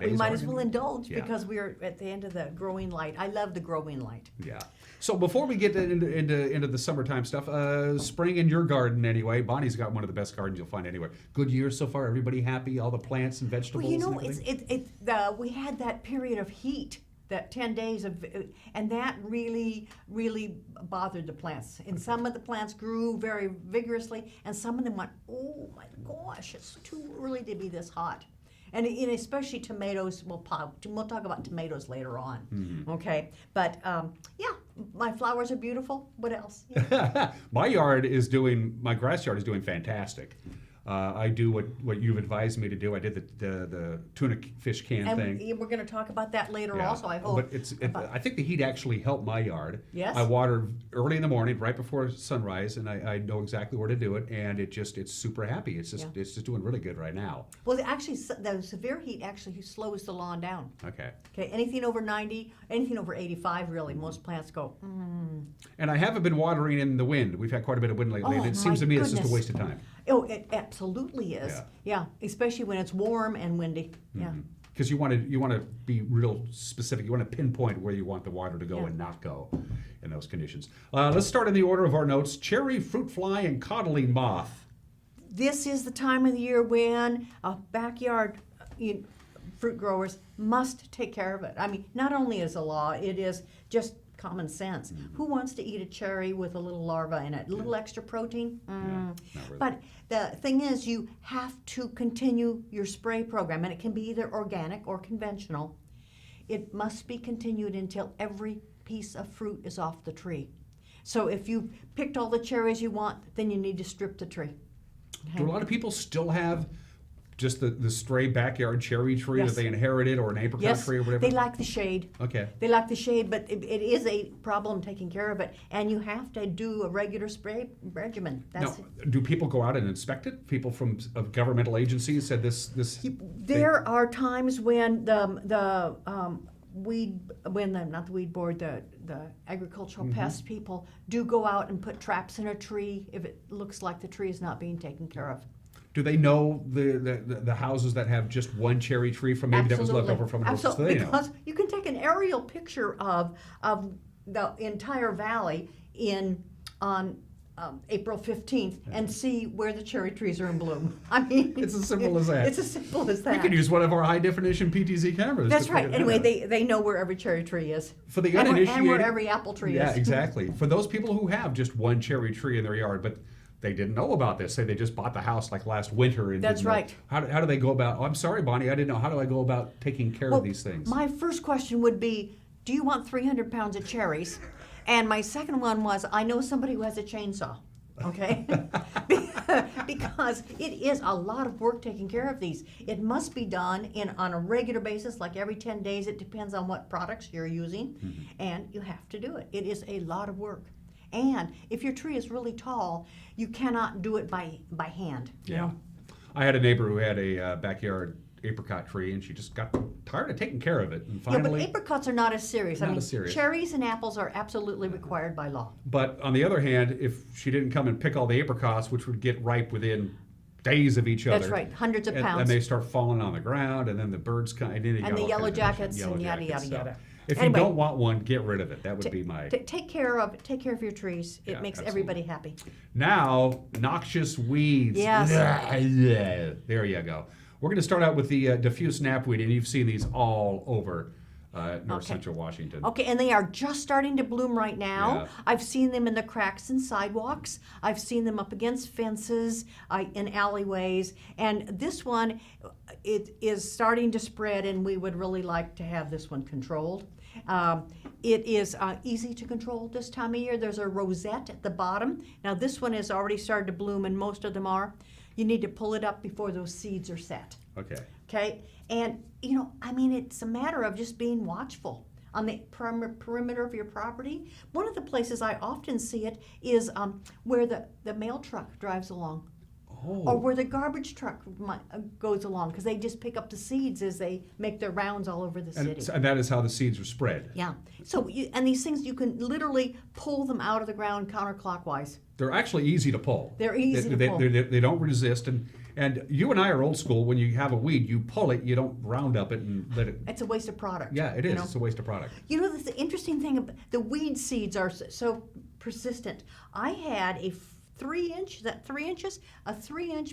we might as well indulge Yeah. because we're at the end of the growing light. I love the growing light. Yeah. So before we get into the summertime stuff, spring in your garden anyway. Bonnie's got one of the best gardens you'll find anywhere. Good year so far. Everybody happy. All the plants and vegetables. Well, you know, and everything? we had that period of heat, that 10 days of, and that really bothered the plants. And some of the plants grew very vigorously, and some of them went, oh my gosh, it's too early to be this hot. And especially tomatoes, we'll talk about tomatoes later on, okay? But yeah, my flowers are beautiful. What else? Yeah. My grass yard is doing fantastic. I do what you've advised me to do. I did the tuna fish can thing. And we're going to talk about that later Yeah. also, I hope. But I think the heat actually helped my yard. Yes. I water early in the morning, right before sunrise, and I know exactly where to do it, and it's super happy. It's just doing really good right now. Well, actually, the severe heat actually slows the lawn down. Okay. Okay, anything over 90, anything over 85, really, most plants go, And I haven't been watering in the wind. We've had quite a bit of wind lately, and it seems to me it's just a waste of time. Oh, it absolutely is. Yeah, especially when it's warm and windy. Yeah. Because you want to be real specific. You want to pinpoint where you want the water to go and not go in those conditions. Let's start in the order of our notes. Cherry, fruit fly, and codling moth. This is the time of the year when backyard fruit growers must take care of it. I mean, not only is a law, it is just common sense. Who wants to eat a cherry with a little larva in it? A little extra protein? Really. But the thing is, you have to continue your spray program, and it can be either organic or conventional. It must be continued until every piece of fruit is off the tree. So if you picked all the cherries you want, then you need to strip the tree. Okay? Do a lot of people still have just the stray backyard cherry tree Yes. that they inherited, or an apricot Yes, tree or whatever? they like the shade. Okay. They like the shade, but it is a problem taking care of it, and you have to do a regular spray regimen. That's Now, do people go out and inspect it? People from governmental agencies said this. There are times when the not the weed board, the agricultural pest people do go out and put traps in a tree if it looks like the tree is not being taken care of. Do they know the houses that have just one cherry tree from maybe that was left over from an orchard? So they know. Because you can take an aerial picture of the entire valley on April 15th and see where the cherry trees are in bloom. I mean, it's as simple as that. It's as simple as that. We could use one of our high definition PTZ cameras. That's to right. figure Anyway, that out. they know where every cherry tree is. For the and uninitiated, where every apple tree is. Yeah, exactly. For those people who have just one cherry tree in their yard, but they didn't know about this. Say they just bought the house like last winter. And That's didn't know. right. How do they go about? Oh, I'm sorry, Bonnie, I didn't know. How do I go about taking care of these things? My first question would be, do you want 300 pounds of cherries? And my second one was, I know somebody who has a chainsaw. Okay? Because it is a lot of work taking care of these. It must be done on a regular basis, like every 10 days. It depends on what products you're using. And you have to do it. It is a lot of work. And if your tree is really tall, you cannot do it by hand. You know? I had a neighbor who had a backyard apricot tree, and she just got tired of taking care of it. And finally, yeah, but apricots are not as serious. Not as serious. Cherries and apples are absolutely required by law. But on the other hand, if she didn't come and pick all the apricots, which would get ripe within days of each other. That's right, hundreds of pounds. And they start falling on the ground, and then the birds come. And the yellow jackets and yada, yada, yada. If you don't want one, get rid of it. That would be my... Take care of your trees. It makes everybody happy. Now, noxious weeds. Yes. There you go. We're going to start out with the diffuse snapweed, and you've seen these all over North Central Washington. Okay, and they are just starting to bloom right now. Yeah. I've seen them in the cracks in sidewalks. I've seen them up against fences, in alleyways. And this one, it is starting to spread, and we would really like to have this one controlled. It is easy to control this time of year. There's a rosette at the bottom. Now this one has already started to bloom, and most of them are. You need to pull it up before those seeds are set. Okay. Okay? And, it's a matter of just being watchful on the perimeter of your property. One of the places I often see it is where the mail truck drives along. Oh. Or where the garbage truck goes along, because they just pick up the seeds as they make their rounds all over the city. And that is how the seeds are spread. Yeah. So, and these things, you can literally pull them out of the ground counterclockwise. They're actually easy to pull. They're easy to pull. They don't resist. And you and I are old school. When you have a weed, you pull it. You don't round up it and let it... It's a waste of product. Yeah, it is. It's a waste of product. You know, the interesting thing about the weed seeds are so persistent. I had a 3-inch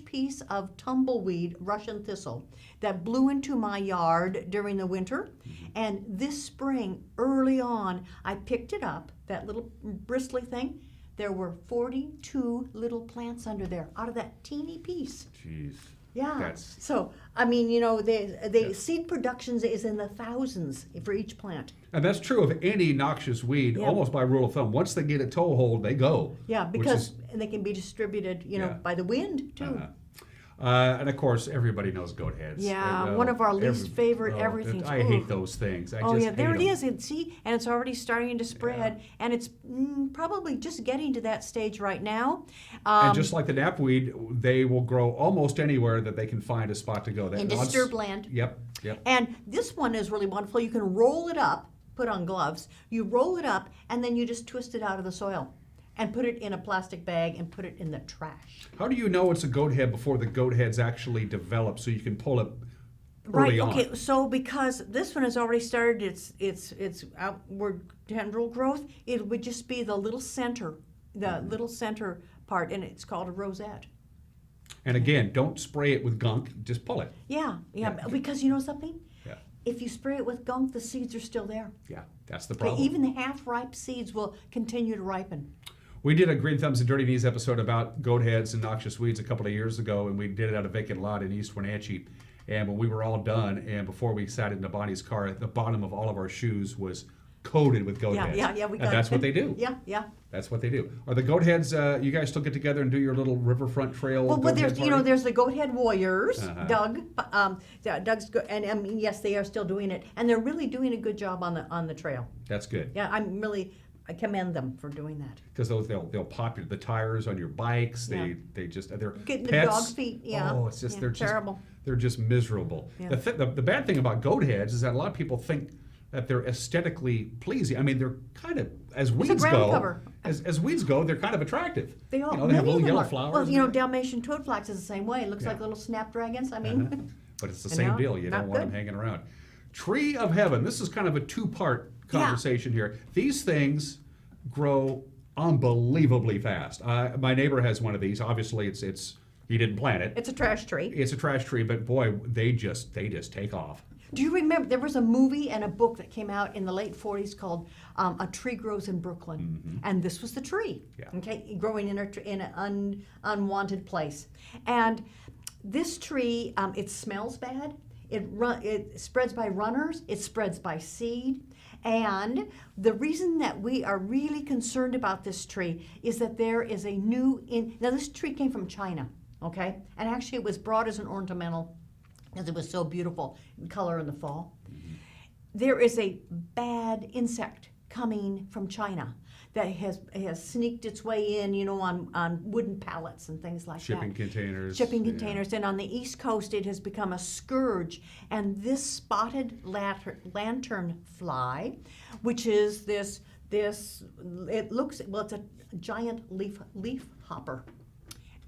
piece of tumbleweed, Russian thistle, that blew into my yard during the winter. And this spring, early on, I picked it up, that little bristly thing. There were 42 little plants under there out of that teeny piece. Jeez. Yeah. So, the seed productions is in the thousands for each plant. And that's true of any noxious weed, almost by rule of thumb. Once they get a toehold, they go. Yeah, because they can be distributed, by the wind, too. And of course, everybody knows goat heads. Yeah, one of our least favorite everything. I hate those things. There it is. And it's already starting to spread, and it's probably just getting to that stage right now. And just like the knapweed, they will grow almost anywhere that they can find a spot to go. In disturbed land. Yep. And this one is really wonderful. You can roll it up, put on gloves. You roll it up, and then you just twist it out of the soil. And put it in a plastic bag and put it in the trash. How do you know it's a goat head before the goat heads actually develop so you can pull it early on? Okay, so because this one has already started its outward tendril growth, it would just be the little center part, and it's called a rosette. And again, don't spray it with gunk, just pull it. Yeah, because you know something? Yeah. If you spray it with gunk, the seeds are still there. Yeah, that's the problem. But even the half-ripe seeds will continue to ripen. We did a Green Thumbs and Dirty Knees episode about goat heads and noxious weeds a couple of years ago, and we did it at a vacant lot in East Wenatchee. And when we were all done, and before we sat into Bonnie's car, at the bottom of all of our shoes was coated with goat Yeah, heads. yeah, we got And that's what they do. Yeah, yeah. That's what they do. Are the goat heads? You guys still get together and do your little riverfront trail? Well, goat there's head party? there's the Goat Head Warriors, Uh-huh. Doug. And I mean, yes, they are still doing it, and they're really doing a good job on the trail. That's good. Yeah, I commend them for doing that. Because they'll pop the tires on your bikes. Yeah. They just they're Getting the pets. dog feet, yeah. Oh, it's just Yeah, they're just terrible. They're just miserable. Yeah. The bad thing about goat heads is that a lot of people think that they're aesthetically pleasing. I mean, they're kind of as weeds ground go. cover. As weeds go, they're kind of attractive. They are. You know, they have Many little of them yellow are. flowers. Well, Dalmatian toadflax is the same way. It looks Yeah. like little snapdragons. I mean, Uh-huh. But it's the And same no, deal. You not don't want them good. hanging around. Tree of Heaven. This is kind of a two-part conversation here. These things grow unbelievably fast. My neighbor has one of these. Obviously, it's he didn't plant it. it's a trash tree. It's a trash tree, but boy, they just take off. Do you remember there was a movie and a book that came out in the late 40s called A Tree Grows in Brooklyn, and this was the tree, okay, growing in an unwanted place. And this tree, it smells bad. It spreads by runners. It spreads by seed. And the reason that we are really concerned about this tree is that there is a now this tree came from China, okay, and actually it was brought as an ornamental because it was so beautiful in color in the fall. There is a bad insect coming from China that has sneaked its way in, on wooden pallets and things like Shipping that. containers. Shipping yeah. containers. And on the East Coast, it has become a scourge. And this spotted lantern fly, which is it's a giant leaf hopper.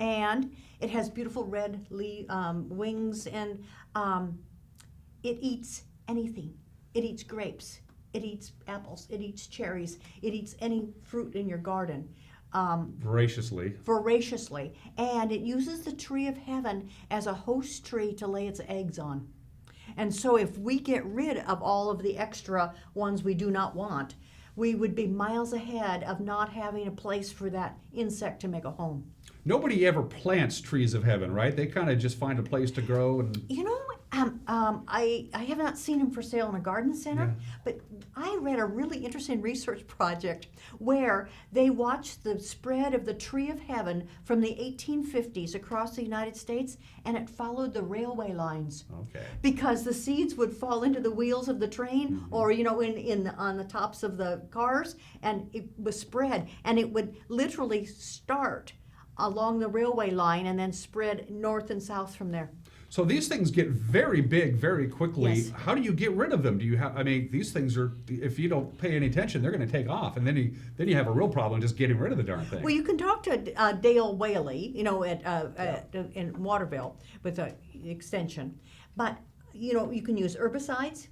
And it has beautiful red wings, and it eats anything. It eats grapes. It eats apples. It eats cherries. It eats any fruit in your garden. Voraciously. And it uses the tree of heaven as a host tree to lay its eggs on. And so if we get rid of all of the extra ones we do not want, we would be miles ahead of not having a place for that insect to make a home. Nobody ever plants trees of heaven, right? They kind of just find a place to grow and. I have not seen them for sale in a garden center, but I read a really interesting research project where they watched the spread of the tree of heaven from the 1850s across the United States, and it followed the railway lines. Okay. Because the seeds would fall into the wheels of the train, or on the tops of the cars, and it was spread, and it would literally start along the railway line and then spread north and south from there. So these things get very big very quickly. Yes. How do you get rid of them? Do you have? I mean, these things are. If you don't pay any attention, they're going to take off, and then you have a real problem just getting rid of the darn thing. Well, you can talk to Dale Whaley, in Waterville with the extension, but you can use herbicides,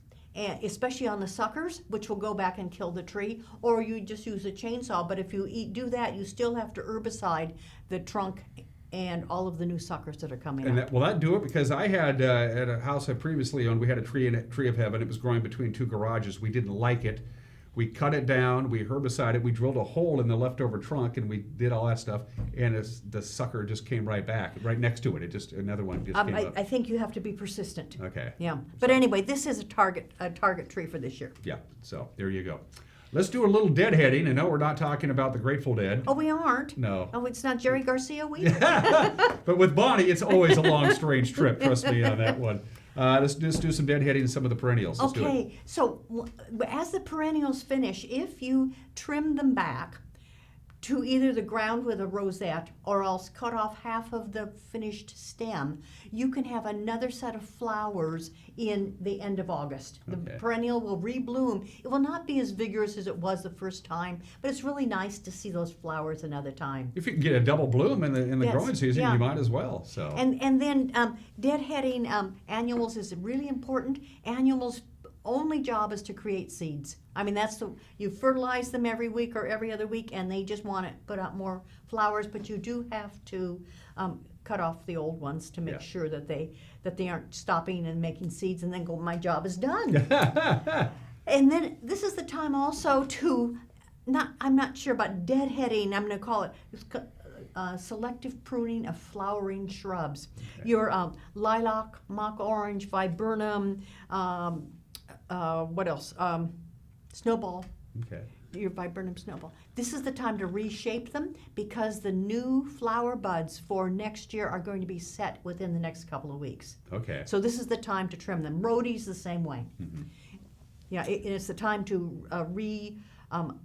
especially on the suckers, which will go back and kill the tree, or you just use a chainsaw. But if you do that, you still have to herbicide the trunk and all of the new suckers that are coming up. Will that do it? Because I had at a house I previously owned, we had a tree of heaven. It was growing between two garages. We didn't like it. We cut it down. We herbicided it. We drilled a hole in the leftover trunk, and we did all that stuff. And the sucker just came right back, right next to it. Another one just came up. I think you have to be persistent. Okay. Yeah. But anyway, this is a target tree for this year. Yeah. So there you go. Let's do a little deadheading. And no, we're not talking about the Grateful Dead. Oh, we aren't? No. Oh, it's not Jerry Garcia week? But with Bonnie, it's always a long, strange trip. Trust me on that one. Let's just do some deadheading and some of the perennials. Let's do it. Okay, so as the perennials finish, if you trim them back to either the ground with a rosette or else cut off half of the finished stem, you can have another set of flowers in the end of August. The perennial will rebloom. It will not be as vigorous as it was the first time, but it's really nice to see those flowers another time. If you can get a double bloom in the Yes, growing season, yeah. you might as well. So. And then deadheading annuals is really important. Annuals' only job is to create seeds. I mean, you fertilize them every week or every other week, and they just want to put out more flowers. But you do have to cut off the old ones to make sure that they aren't stopping and making seeds, and then go, my job is done. And then this is the time also to I'm not sure about deadheading. I'm going to call it selective pruning of flowering shrubs. Your lilac, mock orange, viburnum. What else? snowball. Okay. Your viburnum snowball. This is the time to reshape them because the new flower buds for next year are going to be set within the next couple of weeks. Okay. So this is the time to trim them. Rhodey's the same way. Mm-hmm. Yeah, it's the time to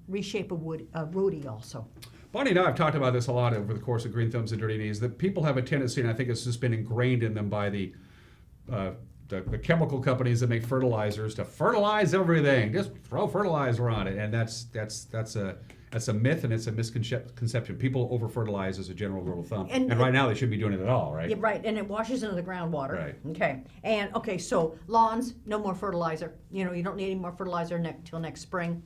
reshape a rhodey also. Bonnie and I have talked about this a lot over the course of Green Thumbs and Dirty Knees, that people have a tendency, and I think it's just been ingrained in them by the chemical companies that make fertilizers, to fertilize everything. Just throw fertilizer on it, and that's a myth, and it's a misconception. People over-fertilize as a general rule of thumb, and right now they shouldn't be doing it at all, right? Yeah, right, and it washes into the groundwater. Right. Okay, so lawns, no more fertilizer. You don't need any more fertilizer till next spring.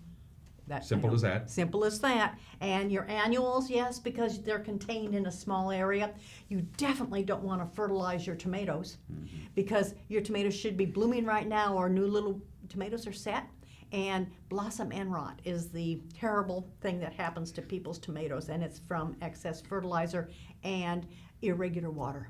Simple as that. Simple as that. And your annuals, yes, because they're contained in a small area. You definitely don't want to fertilize your tomatoes because your tomatoes should be blooming right now, or new little tomatoes are set. And blossom end rot is the terrible thing that happens to people's tomatoes, and it's from excess fertilizer and irregular water.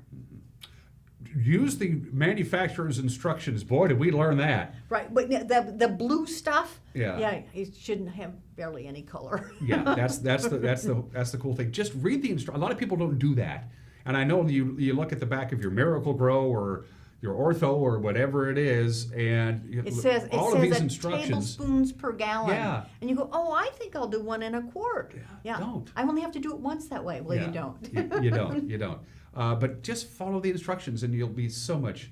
Use the manufacturer's instructions. Boy, did we learn that. Right, but the blue stuff, yeah, it shouldn't have barely any color. Yeah, that's the cool thing. Just read the instructions. A lot of people don't do that, and I know you look at the back of your Miracle Grow or your Ortho or whatever it is, and it says all of these a instructions. tablespoons per gallon. Yeah. And you go, oh, I think I'll do 1 quart. Yeah. Don't. I only have to do it once that way. Well, Yeah. you don't. You don't. But just follow the instructions and you'll be so much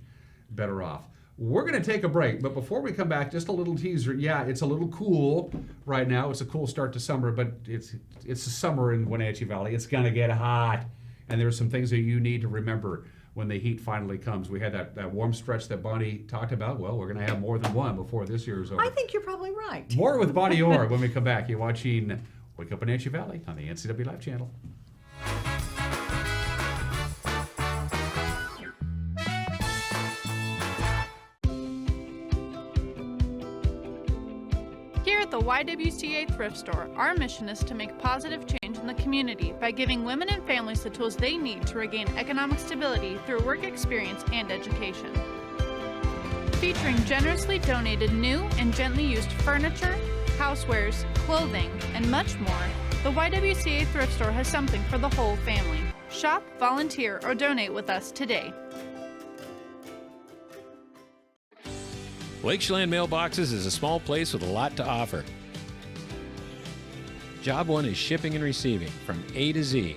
better off. We're going to take a break, but before we come back, just a little teaser. Yeah, it's a little cool right now. It's a cool start to summer, but it's the summer in Wenatchee Valley. It's going to get hot, and there's some things that you need to remember when the heat finally comes. We had that warm stretch that Bonnie talked about. Well, we're going to have more than one before this year is over. I think you're probably right. More with Bonnie Orr when we come back. You're watching Wake Up Wenatchee Valley on the NCW Live channel. Here at the YWCA Thrift Store, our mission is to make positive change in the community by giving women and families the tools they need to regain economic stability through work experience and education. Featuring generously donated new and gently used furniture, housewares, clothing, and much more, the YWCA Thrift Store has something for the whole family. Shop, volunteer, or donate with us today. Lake Chelan Mailboxes is a small place with a lot to offer. Job one is shipping and receiving from A to Z.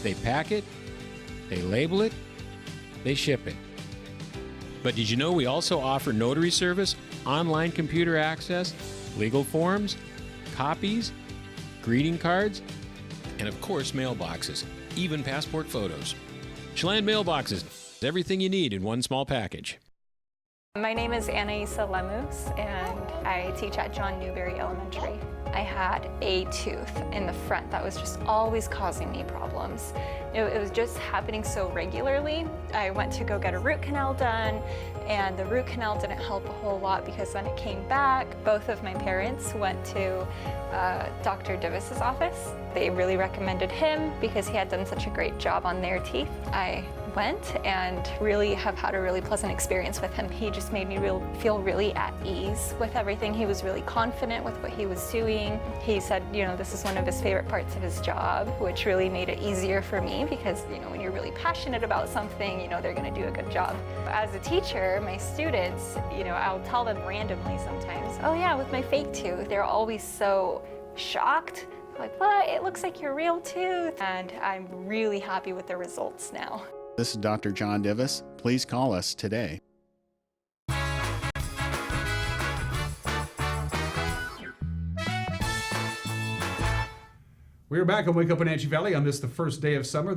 They pack it, they label it, they ship it. But did you know we also offer notary service, online computer access, legal forms, copies, greeting cards, and of course mailboxes, even passport photos. Chelan Mailboxes, everything you need in one small package. My name is Anaisa Lemus, and I teach at John Newberry Elementary. I had a tooth in the front that was just always causing me problems. It was just happening so regularly. I went to go get a root canal done, and the root canal didn't help a whole lot because when it came back, both of my parents went to Dr. Divis's office. They really recommended him because he had done such a great job on their teeth. I went and really have had a really pleasant experience with him. He just made me feel really at ease with everything. He was really confident with what he was doing. He said, this is one of his favorite parts of his job, which really made it easier for me because, when you're really passionate about something, they're gonna do a good job. As a teacher, my students, I'll tell them randomly sometimes, oh yeah, with my fake tooth, they're always so shocked. Like, what? It looks like your real tooth. And I'm really happy with the results now. This is Dr. John Divis. Please call us today. We are back on Wake Up Wenatchee Valley on this, the first day of summer,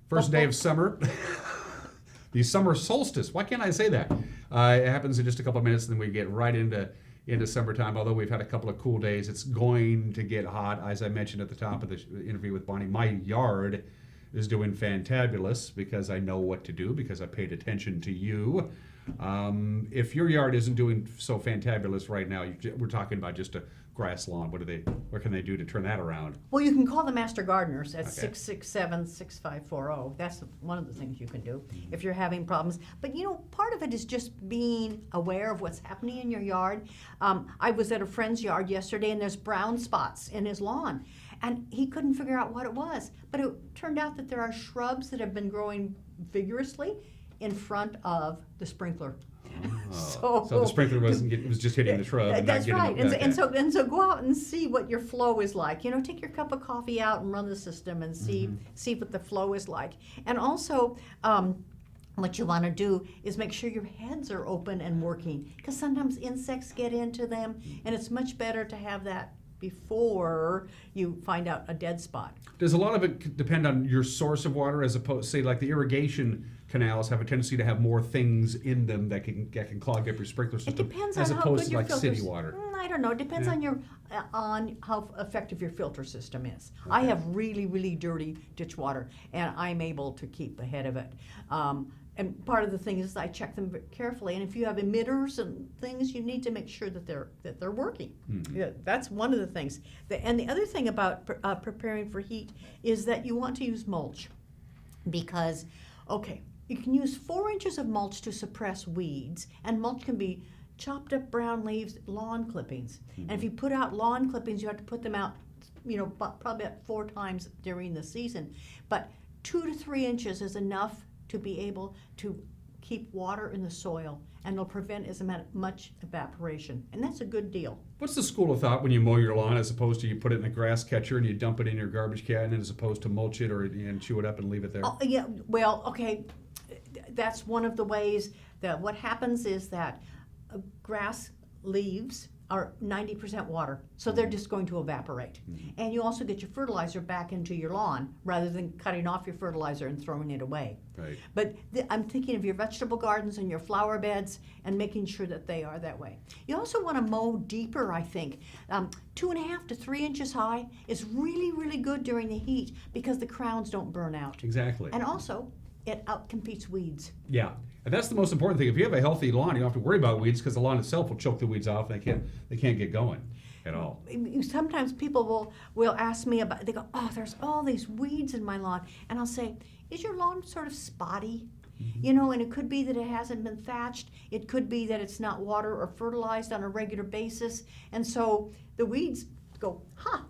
first day of summer, the summer solstice. Why can't I say that? It happens in just a couple of minutes, and then we get right into summertime. Although we've had a couple of cool days, it's going to get hot. As I mentioned at the top of the interview with Bonnie, my yard is doing fantabulous because I know what to do, because I paid attention to you. If your yard isn't doing so fantabulous right now, we're talking about just a grass lawn? What can they do to turn that around? Well, you can call the master gardeners at Okay. 667-6540. That's one of the things you can do if you're having problems. But part of it is just being aware of what's happening in your yard. I was at a friend's yard yesterday, and there's brown spots in his lawn. And he couldn't figure out what it was. But it turned out that there are shrubs that have been growing vigorously in front of the sprinkler. So the sprinkler was just hitting the shrub. And That's not right. getting And so go out and see what your flow is like. Take your cup of coffee out and run the system and see what the flow is like. And also, what you want to do is make sure your heads are open and working, because sometimes insects get into them, and it's much better to have that before you find out a dead spot. Does a lot of it depend on your source of water, as opposed, say, like the irrigation canals have a tendency to have more things in them that can clog up your sprinkler system, It depends as on how opposed good to your like filters. city water? I don't know. It depends on how effective your filter system is. I have really, really dirty ditch water, and I'm able to keep ahead of it. And part of the thing is I check them carefully. And if you have emitters and things, you need to make sure that they're working. Yeah, that's one of the things. And the other thing about preparing for heat is that you want to use mulch, because, you can use 4 inches of mulch to suppress weeds, and mulch can be chopped up brown leaves, lawn clippings. And if you put out lawn clippings, you have to put them out, probably about 4 times during the season. But 2 to 3 inches is enough to be able to keep water in the soil, and it'll prevent as much evaporation. And that's a good deal. What's the school of thought when you mow your lawn, as opposed to you put it in the grass catcher and you dump it in your garbage can, as opposed to mulch it and chew it up and leave it there? Oh, yeah, well, okay, that's one of the ways that what happens is that grass leaves are 90% water, so they're just going to evaporate. And you also get your fertilizer back into your lawn rather than cutting off your fertilizer and throwing it away. Right. But I'm thinking of your vegetable gardens and your flower beds and making sure that they are that way. You also want to mow deeper, I think. 2.5 to 3 inches high is really, really good during the heat, because the crowns don't burn out. Exactly. And also, it outcompetes weeds. Yeah, and that's the most important thing. If you have a healthy lawn, you don't have to worry about weeds, because the lawn itself will choke the weeds off, and they can't get going at all. Sometimes people will ask me about, they go, there's all these weeds in my lawn. And I'll say, is your lawn sort of spotty? And it could be that it hasn't been thatched. It could be that it's not water or fertilized on a regular basis. And so the weeds go,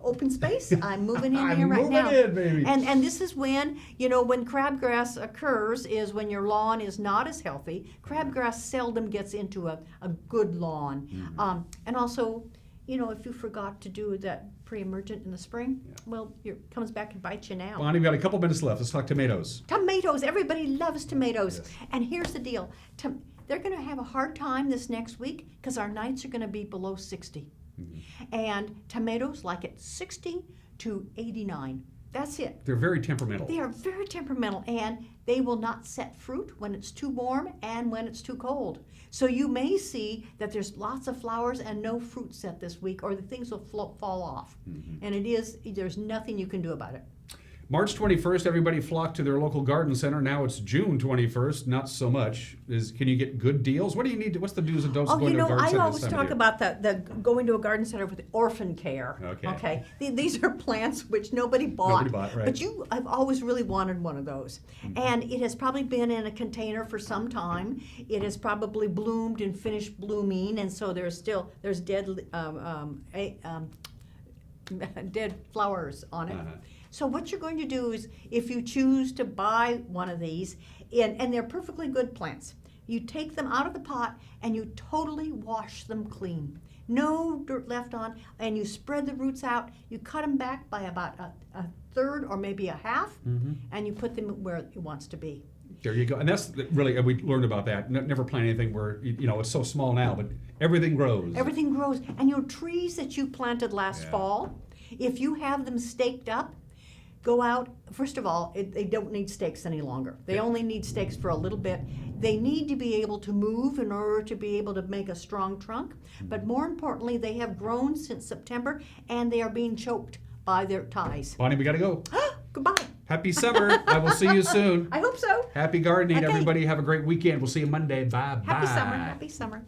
open space, I'm moving in here right now. I'm moving in, baby. And this is when, when crabgrass occurs, is when your lawn is not as healthy. Crabgrass seldom gets into a good lawn. And also, if you forgot to do that pre-emergent in the spring, well, it comes back and bites you now. Bonnie, we've got a couple minutes left. Let's talk tomatoes. Tomatoes, everybody loves tomatoes. Yes. And here's the deal. They're going to have a hard time this next week, because our nights are going to be below 60. And tomatoes like it 60 to 89. That's it. They're very temperamental. They are very temperamental, and they will not set fruit when it's too warm and when it's too cold. So you may see that there's lots of flowers and no fruit set this week, or the things will fall off. And there's nothing you can do about it. March 21st, everybody flocked to their local garden center. Now it's June 21st, not so much. Can you get good deals? What do you need? What's the do's and don'ts of going to a garden center? I always talk about the going to a garden center with orphan care. Okay. These are plants which nobody bought. Right. But I've always really wanted one of those. And it has probably been in a container for some time. It has probably bloomed and finished blooming, and so there's dead dead flowers on it. So what you're going to do is, if you choose to buy one of these, and they're perfectly good plants, you take them out of the pot and you totally wash them clean. No dirt left on, and you spread the roots out. You cut them back by about a third or maybe a half, and you put them where it wants to be. There you go. And that's really, we learned about that. Never plant anything where, it's so small now, but everything grows. Everything grows. And your trees that you planted last fall, if you have them staked up, go out. First of all, they don't need stakes any longer. They only need stakes for a little bit. They need to be able to move in order to be able to make a strong trunk. But more importantly, they have grown since September, and they are being choked by their ties. Bonnie, we got to go. Goodbye. Happy summer. I will see you soon. I hope so. Happy gardening, Okay. everybody. Have a great weekend. We'll see you Monday. Bye-bye. Happy summer. Happy summer.